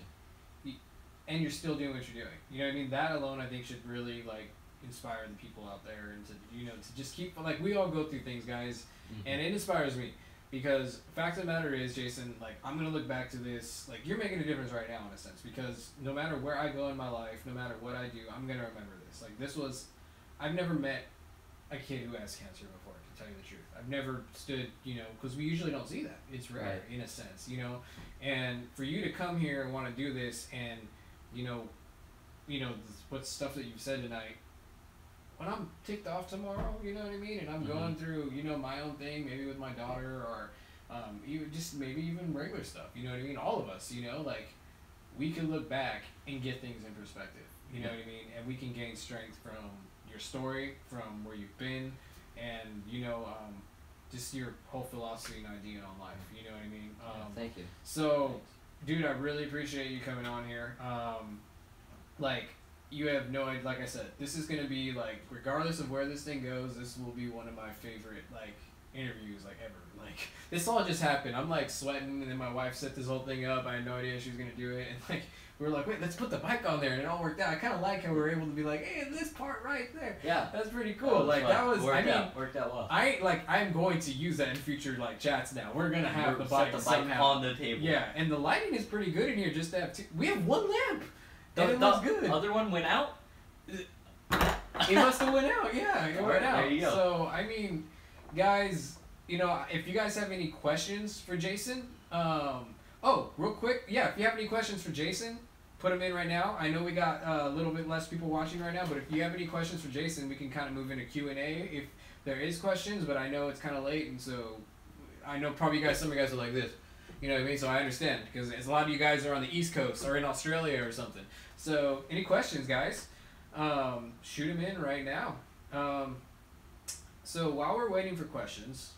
and you're still doing what you're doing. You know what I mean? That alone, I think, should really, like, inspire the people out there, and to, you know, to just keep, like, we all go through things, guys, and it inspires me. Because fact of the matter is, Jason, like, I'm going to look back to this, like, you're making a difference right now in a sense, because no matter where I go in my life, no matter what I do, I'm going to remember this. Like, this was, I've never met a kid who has cancer before, to tell you the truth. I've never stood, you know, because we usually don't see that. It's rare, in a sense, you know. And for you to come here and want to do this, and, you know, what stuff that you've said tonight, when I'm ticked off tomorrow, you know what I mean, and I'm going through, you know, my own thing, maybe with my daughter, or even just maybe even regular stuff, you know what I mean, all of us, you know, like, we can look back and get things in perspective, you know what I mean, and we can gain strength from your story, from where you've been, and, you know, just your whole philosophy and idea on life, you know what I mean. Thank you. So, dude, I really appreciate you coming on here. Like, you have no idea, like I said, this is going to be, like, regardless of where this thing goes, this will be one of my favorite, like, interviews, like, ever. Like, this all just happened. I'm, like, sweating, and then my wife set this whole thing up. I had no idea she was going to do it, and, like, we were like, wait, let's put the bike on there, and it all worked out. I kind of like how we were able to be like, hey, this part right there. Yeah. That's pretty cool. Like, that was, worked out well. I'm going to use that in future, like, chats now. We're going to have the bike somehow on the table. Yeah, and the lighting is pretty good in here just to have two. We have one lamp. The It looks good. other one went out? It must have went out, yeah. It went out. There you go. So, I mean, guys, you know, if you guys have any questions for Jason, real quick, yeah, if you have any questions for Jason, put them in right now. I know we got a little bit less people watching right now, but if you have any questions for Jason, we can kind of move into Q&A if there is questions, but I know it's kind of late, and so I know probably some of you guys are like this. You know what I mean? So I understand, because a lot of you guys are on the East Coast or in Australia or something. So any questions, guys? Shoot them in right now. So while we're waiting for questions,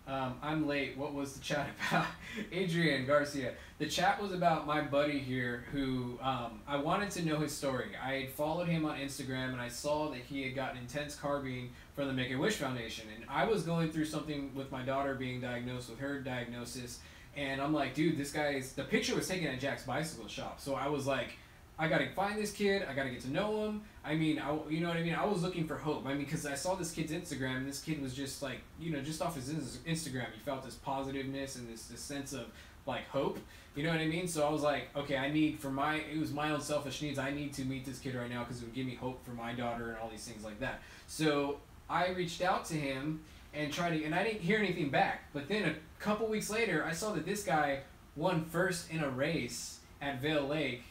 I'm late. What was the chat about? Adrian Garcia. The chat was about my buddy here who I wanted to know his story. I had followed him on Instagram, and I saw that he had gotten Intense Carbine from the Make-A-Wish Foundation. And I was going through something with my daughter being diagnosed with her diagnosis. And I'm like, dude, the picture was taken at Jax Bicycle Shop. So I was like, I gotta find this kid. I gotta get to know him. I mean, you know what I mean? I was looking for hope. I mean, because I saw this kid's Instagram, and this kid was just like, you know, just off his Instagram, he felt this positiveness and this sense of, like, hope. You know what I mean? So I was like, okay, it was my own selfish needs. I need to meet this kid right now because it would give me hope for my daughter and all these things like that. So I reached out to him, and I didn't hear anything back. But then a couple weeks later, I saw that this guy won first in a race at Vail Lake,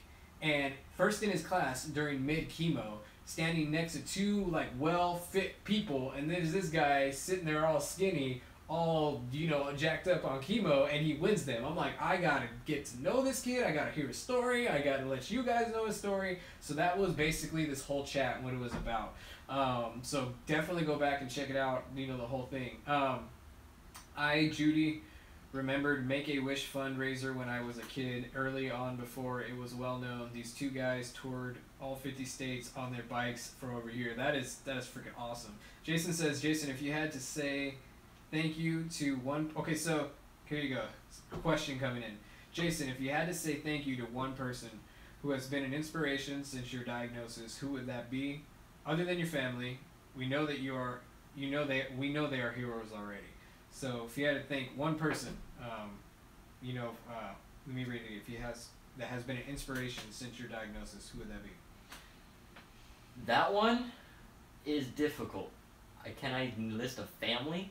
and first in his class during mid-chemo, standing next to two like well-fit people, and there's this guy sitting there all skinny, all, you know, jacked up on chemo, and he wins them. I'm like, I gotta get to know this kid, I gotta hear his story, I gotta let you guys know his story. So that was basically this whole chat and what it was about. So definitely go back and check it out, you know, the whole thing. Judy, remembered Make-A-Wish fundraiser when I was a kid, early on before it was well known. These two guys toured all 50 states on their bikes for over a year. That is freaking awesome. Jason says, Jason, if you had to say thank you to one... Okay, so here you go. A question coming in. Jason, if you had to say thank you to one person who has been an inspiration since your diagnosis, who would that be? Other than your family, we know that we know they are heroes already. So if you had to think one person, let me read it. That has been an inspiration since your diagnosis, who would that be? That one is difficult. Can I list a family?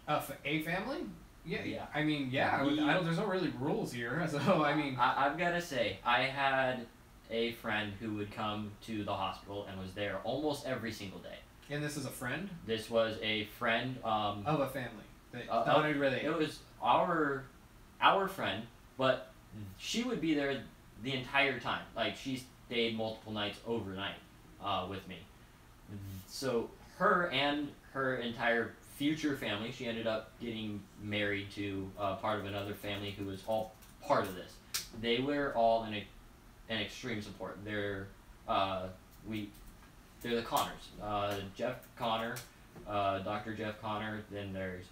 For a family? Yeah. I mean, there's no really rules here. So I mean, I've got to say, I had a friend who would come to the hospital and was there almost every single day. And this is a friend? This was a friend of a family. It was our friend, but she would be there the entire time. Like, she stayed multiple nights overnight with me. So her and her entire future family, she ended up getting married to part of another family who was all part of this. They were all in an extreme support. They're the Connors. Jeff Connor, Dr. Jeff Connor, then there's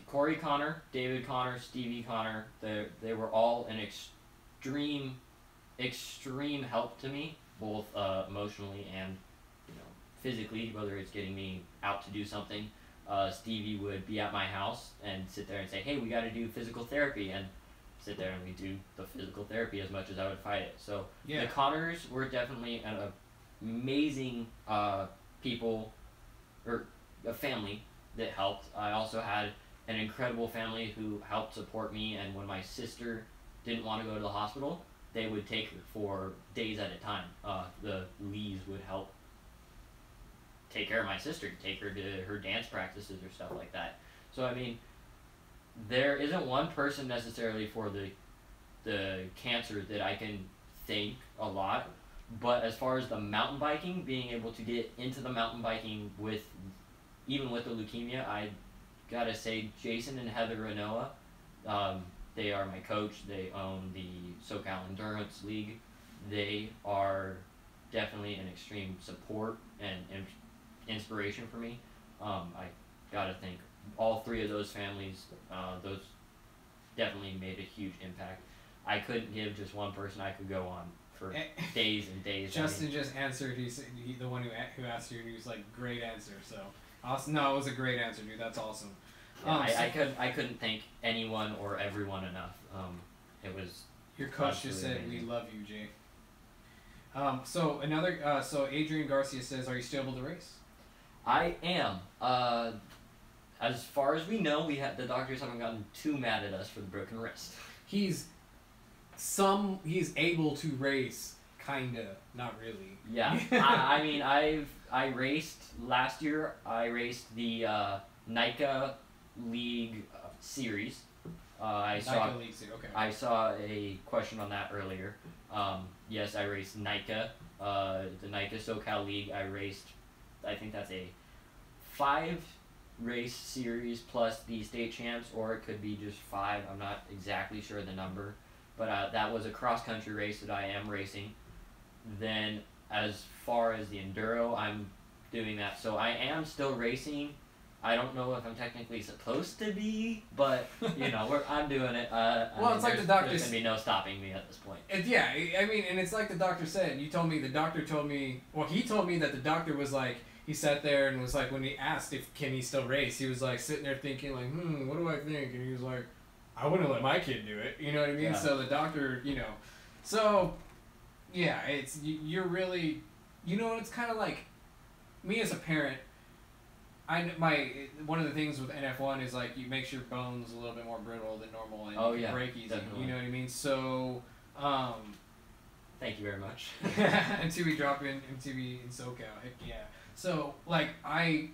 Corey Connor, David Connor, Stevie Connor. They were all an extreme help to me, both emotionally and, you know, physically, whether it's getting me out to do something. Stevie would be at my house and sit there and say, hey, we got to do physical therapy, and sit there and we do the physical therapy as much as I would fight it. So the Connors were definitely an amazing people, or a family that helped. I also had an incredible family who helped support me, and when my sister didn't want to go to the hospital, they would take her for days at a time. The Lees would help take care of my sister, take her to her dance practices or stuff like that. So I mean, there isn't one person necessarily for the cancer that I can thank a lot, but as far as the mountain biking, being able to get into the mountain biking even with the leukemia, I gotta say Jason and Heather Renoa, they are my coach. They own the SoCal Endurance League. They are definitely an extreme support and inspiration for me. I gotta thank all three of those families. Those definitely made a huge impact. I couldn't give just one person. I could go on for days and days. Justin just answered. The one who asked you. He was like, great answer. So awesome. No, it was a great answer, dude. That's awesome. Yeah, I couldn't thank anyone or everyone enough. It was. Your coach just said, amazing. We love you, Jay. So Adrian Garcia says, are you still able to race? I am. As far as we know, the doctors haven't gotten too mad at us for the broken wrist. He's able to race, kinda, not really. Yeah, I mean, I raced last year. I raced the NICA League series. I saw a question on that earlier. Yes, I raced NICA, the NICA SoCal League. I raced, I think that's a 5-race series plus the state champs, or it could be just 5. I'm not exactly sure the number, but that was a cross-country race that I am racing. Then as far as the enduro, I'm doing that. So I am still racing. I don't know if I'm technically supposed to be, but, you know, I'm doing it. Well, it's like the doctor. There's going to be no stopping me at this point. Yeah, I mean, and it's like the doctor said. He told me that the doctor was like, he sat there and was like, when he asked can he still race, he was like sitting there thinking like, what do I think? And he was like, I wouldn't let my kid do it. You know what I mean? Yeah. So the doctor, you know, so yeah, you're really, you know, it's kind of like me as a parent. one of the things with NF1 is like you makes your bones a little bit more brittle than normal and you can break easy. Definitely. You know what I mean? So thank you very much. until we drop in SoCal, heck yeah. So like I'm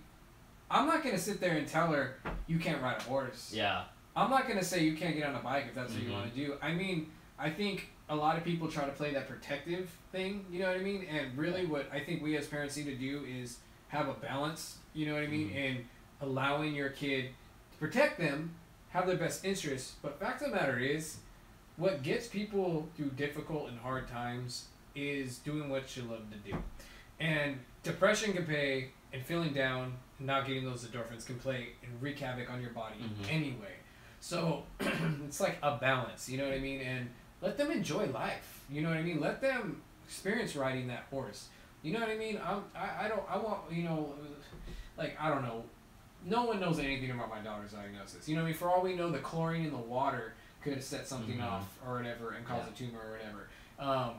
not gonna sit there and tell her you can't ride a horse. Yeah. I'm not gonna say you can't get on a bike if that's what you want to do. I mean, I think a lot of people try to play that protective thing. You know what I mean? And really, what I think we as parents need to do is have a balance. You know what I mean? And allowing your kid to protect them, have their best interests. But fact of the matter is, what gets people through difficult and hard times is doing what you love to do. And depression can pay, and feeling down and not getting those endorphins can play and wreak havoc on your body anyway. So it's like a balance, you know what I mean? And let them enjoy life, you know what I mean? Let them experience riding that horse. You know what I mean? I want, you know, like, I don't know. No one knows anything about my daughter's diagnosis. You know what I mean? For all we know, the chlorine in the water could have set something off or whatever and caused a tumor or whatever.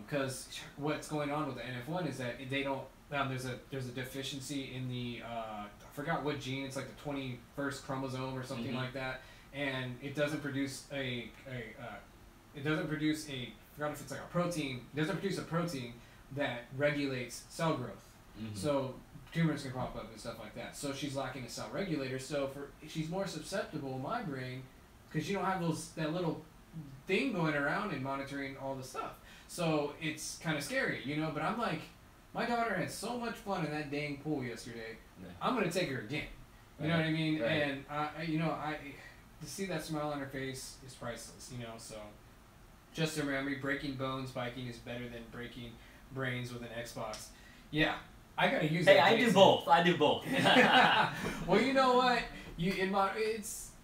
Because what's going on with the NF1 is that they don't, there's a deficiency in the, I forgot what gene, it's like the 21st chromosome or something like that. And it doesn't produce I forgot if it's like a protein, it doesn't produce a protein that regulates cell growth. So tumors can pop up and stuff like that. So she's lacking a cell regulator. So she's more susceptible in my brain because you don't have that little thing going around and monitoring all the stuff. So it's kind of scary, you know. But I'm like, my daughter had so much fun in that dang pool yesterday. I'm gonna take her again. You know what I mean? And to see that smile on her face is priceless, you know. So just remember, breaking bones biking is better than breaking brains with an Xbox. Yeah, I gotta use that. Hey, I do both. Well, you know what?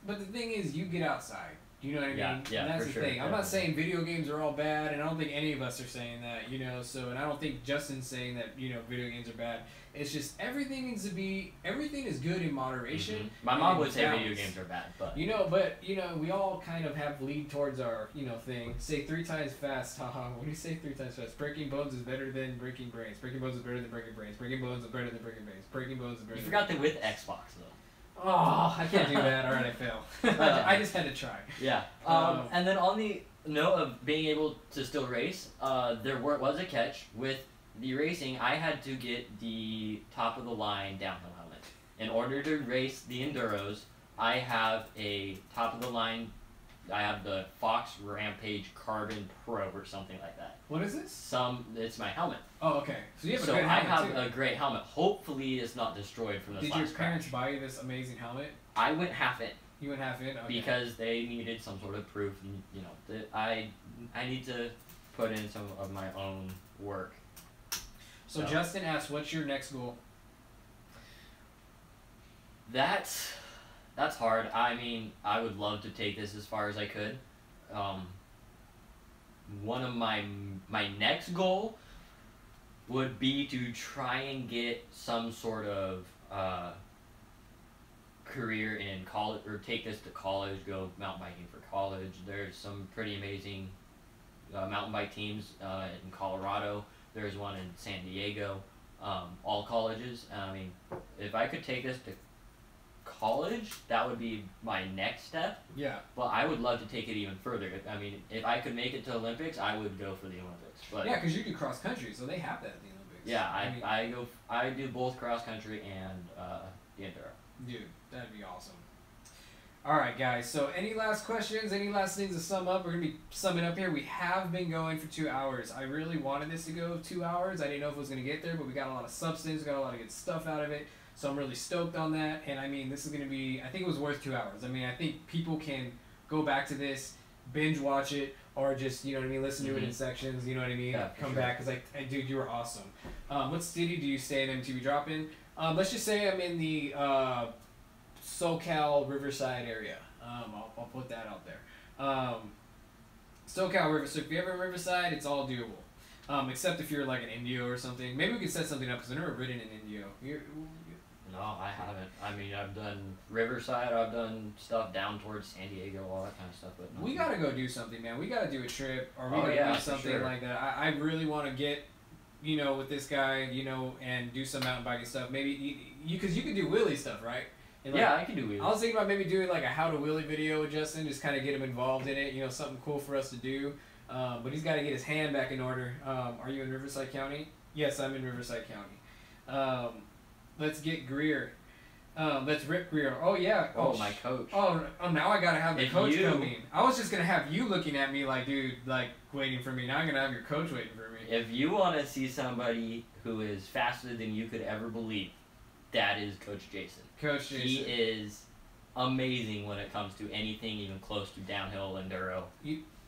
But the thing is, you get outside. You know what I mean? Yeah, and that's for the sure, thing. I'm not saying video games are all bad, and I don't think any of us are saying that, you know. So, and I don't think Justin's saying that, you know, video games are bad. It's just everything is good in moderation. My mom would say video games are bad, but we all kind of have lead towards our, you know, thing. Say 3 times fast, haha. What do you say 3 times fast? Breaking bones is better than breaking brains. Breaking bones is better than breaking brains. Breaking bones is better than breaking brains. Breaking bones is better. You forgot the with Xbox though. Oh, I can't do that. All right, I fail. I just had to try. Yeah. And then on the note of being able to still race, there was a catch with the racing. I had to get the top of the line downhill helmet in order to race the enduros. I have a top of the line. I have the Fox Rampage Carbon Pro or something like that. What is this? It's my helmet. Oh, okay. So you have a good helmet. I have a great helmet. Hopefully, it's not destroyed from the last Did your parents crash. buy you this amazing helmet? I went half in. You went half in? Okay. Because they needed some sort of proof, and, you know, that I need to put in some of my own work. So Justin asked, "What's your next goal?" That's hard. I mean, I would love to take this as far as I could. One of my next goal would be to try and get some sort of career in college, or take this to college, go mountain biking for college. There's some pretty amazing mountain bike teams in Colorado. There's one in San Diego, all colleges. I mean, if I could take this to college, that would be my next step. Yeah. But I would love to take it even further. I mean, if I could make it to Olympics, I would go for the Olympics. But yeah, because you do cross country, so they have that at the Olympics. Yeah, I do both cross country and the enduro. Dude, that'd be awesome. All right, guys. So, any last questions? Any last things to sum up? We're gonna be summing up here. We have been going for 2 hours. I really wanted this to go 2 hours. I didn't know if it was gonna get there, but we got a lot of substance. We got a lot of good stuff out of it. So I'm really stoked on that. And I mean, this is gonna be. I think it was worth 2 hours. I mean, I think people can go back to this, binge watch it, or just, you know what I mean, listen to it in sections. You know what I mean? Yeah, come back, because dude, you were awesome. What city do you stay in MTV drop in? Let's just say I'm in the SoCal Riverside area. I'll put that out there. SoCal Riverside. So if you're ever in Riverside, it's all doable. Except if you're like an Indio or something. Maybe we could set something up because I've never ridden an Indio. No, I haven't. I mean, I've done Riverside. I've done stuff down towards San Diego, all that kind of stuff. But we gotta go do something, man. We gotta do a trip, or we gotta do something like that. I really want to get you know, with this guy, you know, and do some mountain biking stuff. Maybe because you can do wheelie stuff, right? And like, yeah, I can do wheelies. I was thinking about maybe doing like a how to wheelie video with Justin, just kind of get him involved in it. You know, something cool for us to do. But he's got to get his hand back in order. Are you in Riverside County? Yes, I'm in Riverside County. Let's get Greer. Let's rip Greer. Oh yeah. Oh, my coach. Oh, now I gotta have the If coach you- come in. I was just gonna have you looking at me like, dude, like waiting for me. Now I'm gonna have your coach waiting for me. If you want to see somebody who is faster than you could ever believe, that is Coach Jason. Coach Jason. He is amazing when it comes to anything even close to downhill enduro.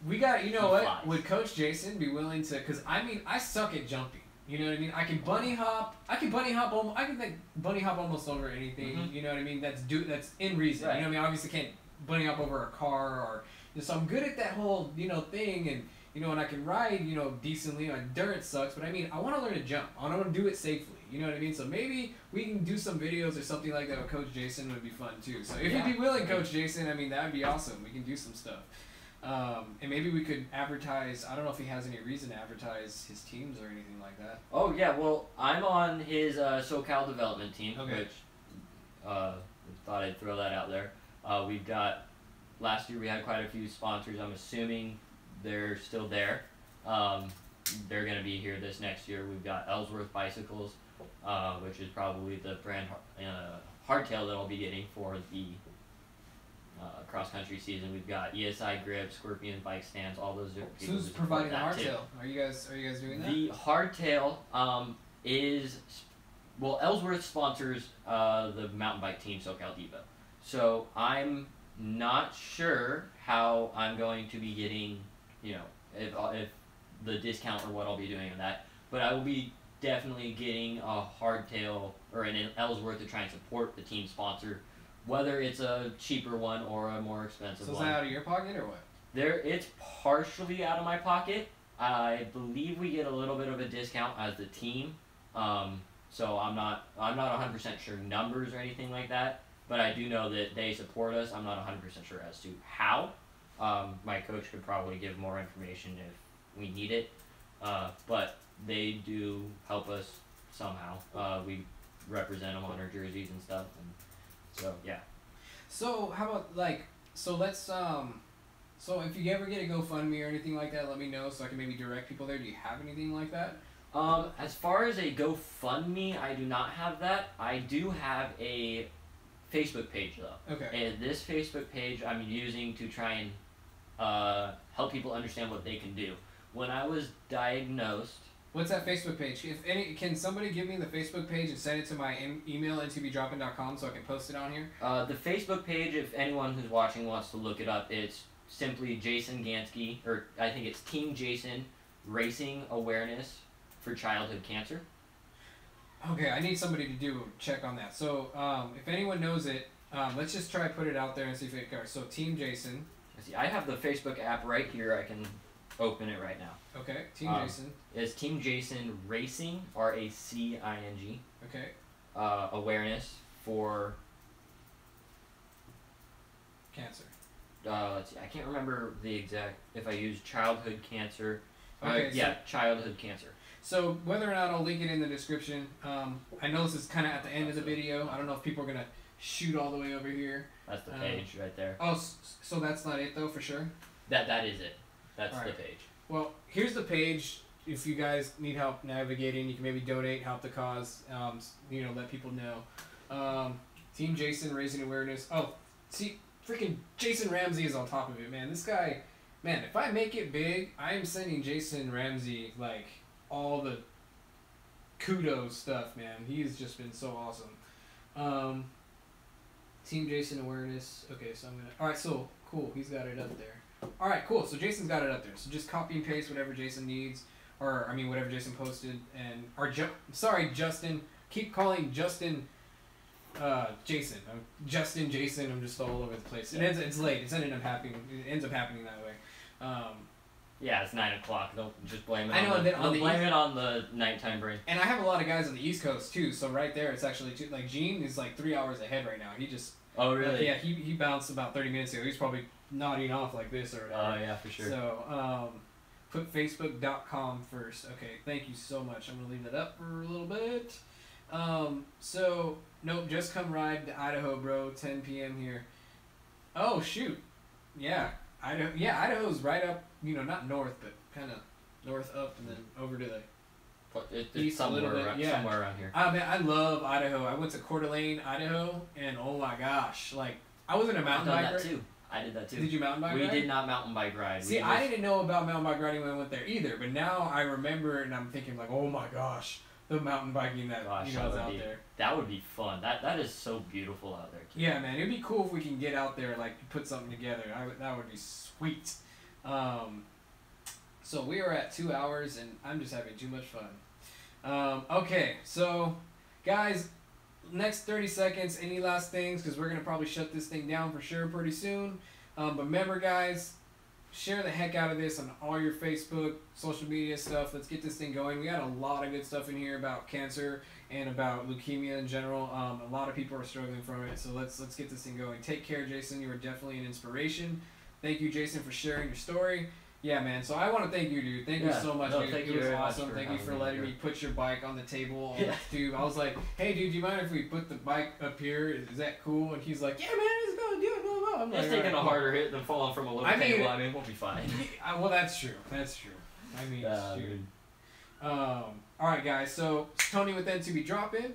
We got, you know He what? flies. Would Coach Jason be willing to? Because I mean, I suck at jumping. You know what I mean? I can bunny hop. I can bunny hop almost over anything. Mhm. You know what I mean? That's in reason. Right. You know what I mean? Obviously, can't bunny hop over a car or. You know, so I'm good at that whole thing, and and I can ride decently. My endurance sucks, but I mean, I want to learn to jump. I want to do it safely. You know what I mean? So maybe we can do some videos or something like that with Coach Jason. Would be fun too. So if you'd be willing, Coach Jason, I mean that would be awesome. We can do some stuff. And maybe we could advertise. I don't know if he has any reason to advertise his teams or anything like that. Oh yeah, well I'm on his SoCal development team, Okay. which thought I'd throw that out there. We've got last year we had quite a few sponsors. I'm assuming they're still there. They're going to be here this next year. We've got Ellsworth Bicycles, which is probably the brand hardtail that I'll be getting for the cross-country season. We've got ESI grips, Scorpion bike stands, all those different So people. who's who support providing the that too. hardtail? Are you guys doing that? The hardtail is, well, Ellsworth sponsors the mountain bike team SoCal Devo. So I'm not sure how I'm going to be getting, if the discount or what I'll be doing on that. But I will be definitely getting a hardtail or an Ellsworth to try and support the team sponsor, whether it's a cheaper one or a more expensive So is one. that out of your pocket or what? It's partially out of my pocket. I believe we get a little bit of a discount as the team. So I'm not 100% sure numbers or anything like that, but I do know that they support us. I'm not 100% sure as to how. My coach could probably give more information if we need it, but they do help us somehow. We represent them on our jerseys and stuff, and so yeah. So how about let's so if you ever get a GoFundMe or anything like that, let me know so I can maybe direct people there. Do you have anything like that? As far as a GoFundMe, I do not have that. I do have a Facebook page though. Okay. And this Facebook page I'm using to try and help people understand what they can do. When I was diagnosed, What's that Facebook page? Can somebody give me the Facebook page and send it to my email ntbdropping.com so I can post it on here? the Facebook page, if anyone who's watching wants to look it up, it's simply Jason Ganske, or I think it's Team Jason Racing Awareness for Childhood Cancer. Okay, I need somebody to do a check on that. So if anyone knows it, let's just try to put it out there and see if it goes. So Team Jason. Let's see, I have the Facebook app right here. I can open it right now. Okay, Team Jason. It's Team Jason Racing, RACING, Okay. awareness for, Cancer. let's see, I can't remember the exact, if I use childhood cancer. Okay, Yeah, childhood cancer. So whether or not I'll link it in the description, I know this is kind of at the end of the video. I don't know if people are going to shoot all the way over here. That's the page right there. Oh, so that's not it though, for sure? That is it. That's All the right. page. Well, here's the page. If you guys need help navigating, you can maybe donate, help the cause, let people know. Team Jason raising awareness. Oh, see, freaking Jason Ramsey is on top of it, man. This guy, man, if I make it big, I am sending Jason Ramsey, all the kudos stuff, man. He's just been so awesome. Team Jason awareness. Okay, so I'm going to... Alright, so, cool. He's got it up there. Alright, cool. So Jason's got it up there. So just copy and paste whatever Jason needs. Or, whatever Jason posted. Sorry, Justin. Keep calling Justin Jason. Justin, Jason. I'm just all over the place. It's late. It ends up happening that way. Yeah, it's 9 o'clock. Don't just blame it. I know, and then on the blame it on the nighttime brain. And I have a lot of guys on the East Coast too. So right there, it's actually too, Gene is 3 hours ahead right now. He just... Oh really? Yeah, he bounced about 30 minutes ago. He's probably nodding off like this or whatever. Oh yeah, for sure. So, Put facebook.com first. Okay, thank you so much. I'm going to leave that up for a little bit. So, nope, just come ride to Idaho, bro. 10 p.m. here. Oh, shoot. Yeah, Idaho. Yeah, Idaho's right up, you know, not north, but kind of north up and then over to the It's east somewhere, a little bit. Yeah. somewhere around here. Man, I love Idaho. I went to Coeur d'Alene, Idaho, and oh my gosh, like, I wasn't a mountain I've done biker. that too. I did that too. Did you mountain bike We ride? did not mountain bike ride. See, I didn't know about mountain bike riding when I went there either, but now I remember and I'm thinking like, oh my gosh, the mountain biking that Gosh, you know is that out would be, there. That would be fun. That is so beautiful out there. Too. Yeah, man, it'd be cool if we can get out there, like put something together. That would be sweet. So we are at 2 hours and I'm just having too much fun. Okay, so guys, next 30 seconds, any last things, because we're going to probably shut this thing down for sure pretty soon. But remember, guys, share the heck out of this on all your Facebook, social media stuff. Let's get this thing going. We got a lot of good stuff in here about cancer and about leukemia in general. A lot of people are struggling from it, so let's get this thing going. Take care, Jason. You are definitely an inspiration. Thank you, Jason, for sharing your story. Yeah, man. So I want to thank you, dude. Thank you so much, dude. Thank It you was very much awesome. for Thank you for having me letting here. me put your bike on the table. Yeah. Dude, I was like, hey, dude, do you mind if we put the bike up here? Is that cool? And he's like, yeah, man, let's go do it. Blah, blah. I'm Just like, taking "All a right, harder hit than falling from a little I mean- table. I mean, we'll be fine. cool." Well, that's true. That's true. I mean, shoot. Dude. All right, guys. So Tony with N2B dropping.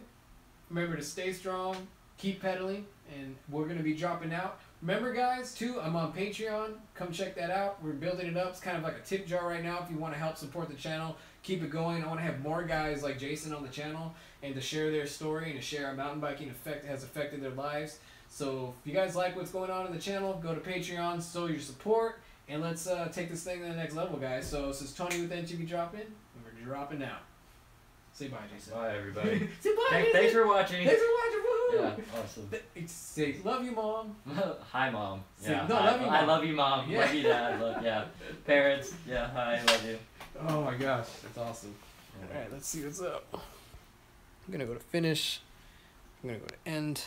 Remember to stay strong, keep pedaling, and we're gonna be dropping out. Remember, guys, too, I'm on Patreon. Come check that out. We're building it up. It's kind of like a tip jar right now if you want to help support the channel. Keep it going. I want to have more guys like Jason on the channel and to share their story and to share how mountain biking has affected their lives. So if you guys like what's going on in the channel, go to Patreon, show your support, and let's take this thing to the next level, guys. So this is Tony with NTV Drop In, and we're dropping out. Say bye, Jason. Bye, everybody. Say bye, Jason. Thanks for watching. Thanks for watching. Woohoo! Yeah, awesome. Say, love you, Mom. Hi, Mom. Say- Yeah, no, hi. love you, I Mom. love you, Mom. Yeah. Love you, Dad. Yeah. Parents. Yeah, hi, love you. Oh my gosh, that's awesome. Alright, let's see what's up. I'm gonna go to finish. I'm gonna go to end.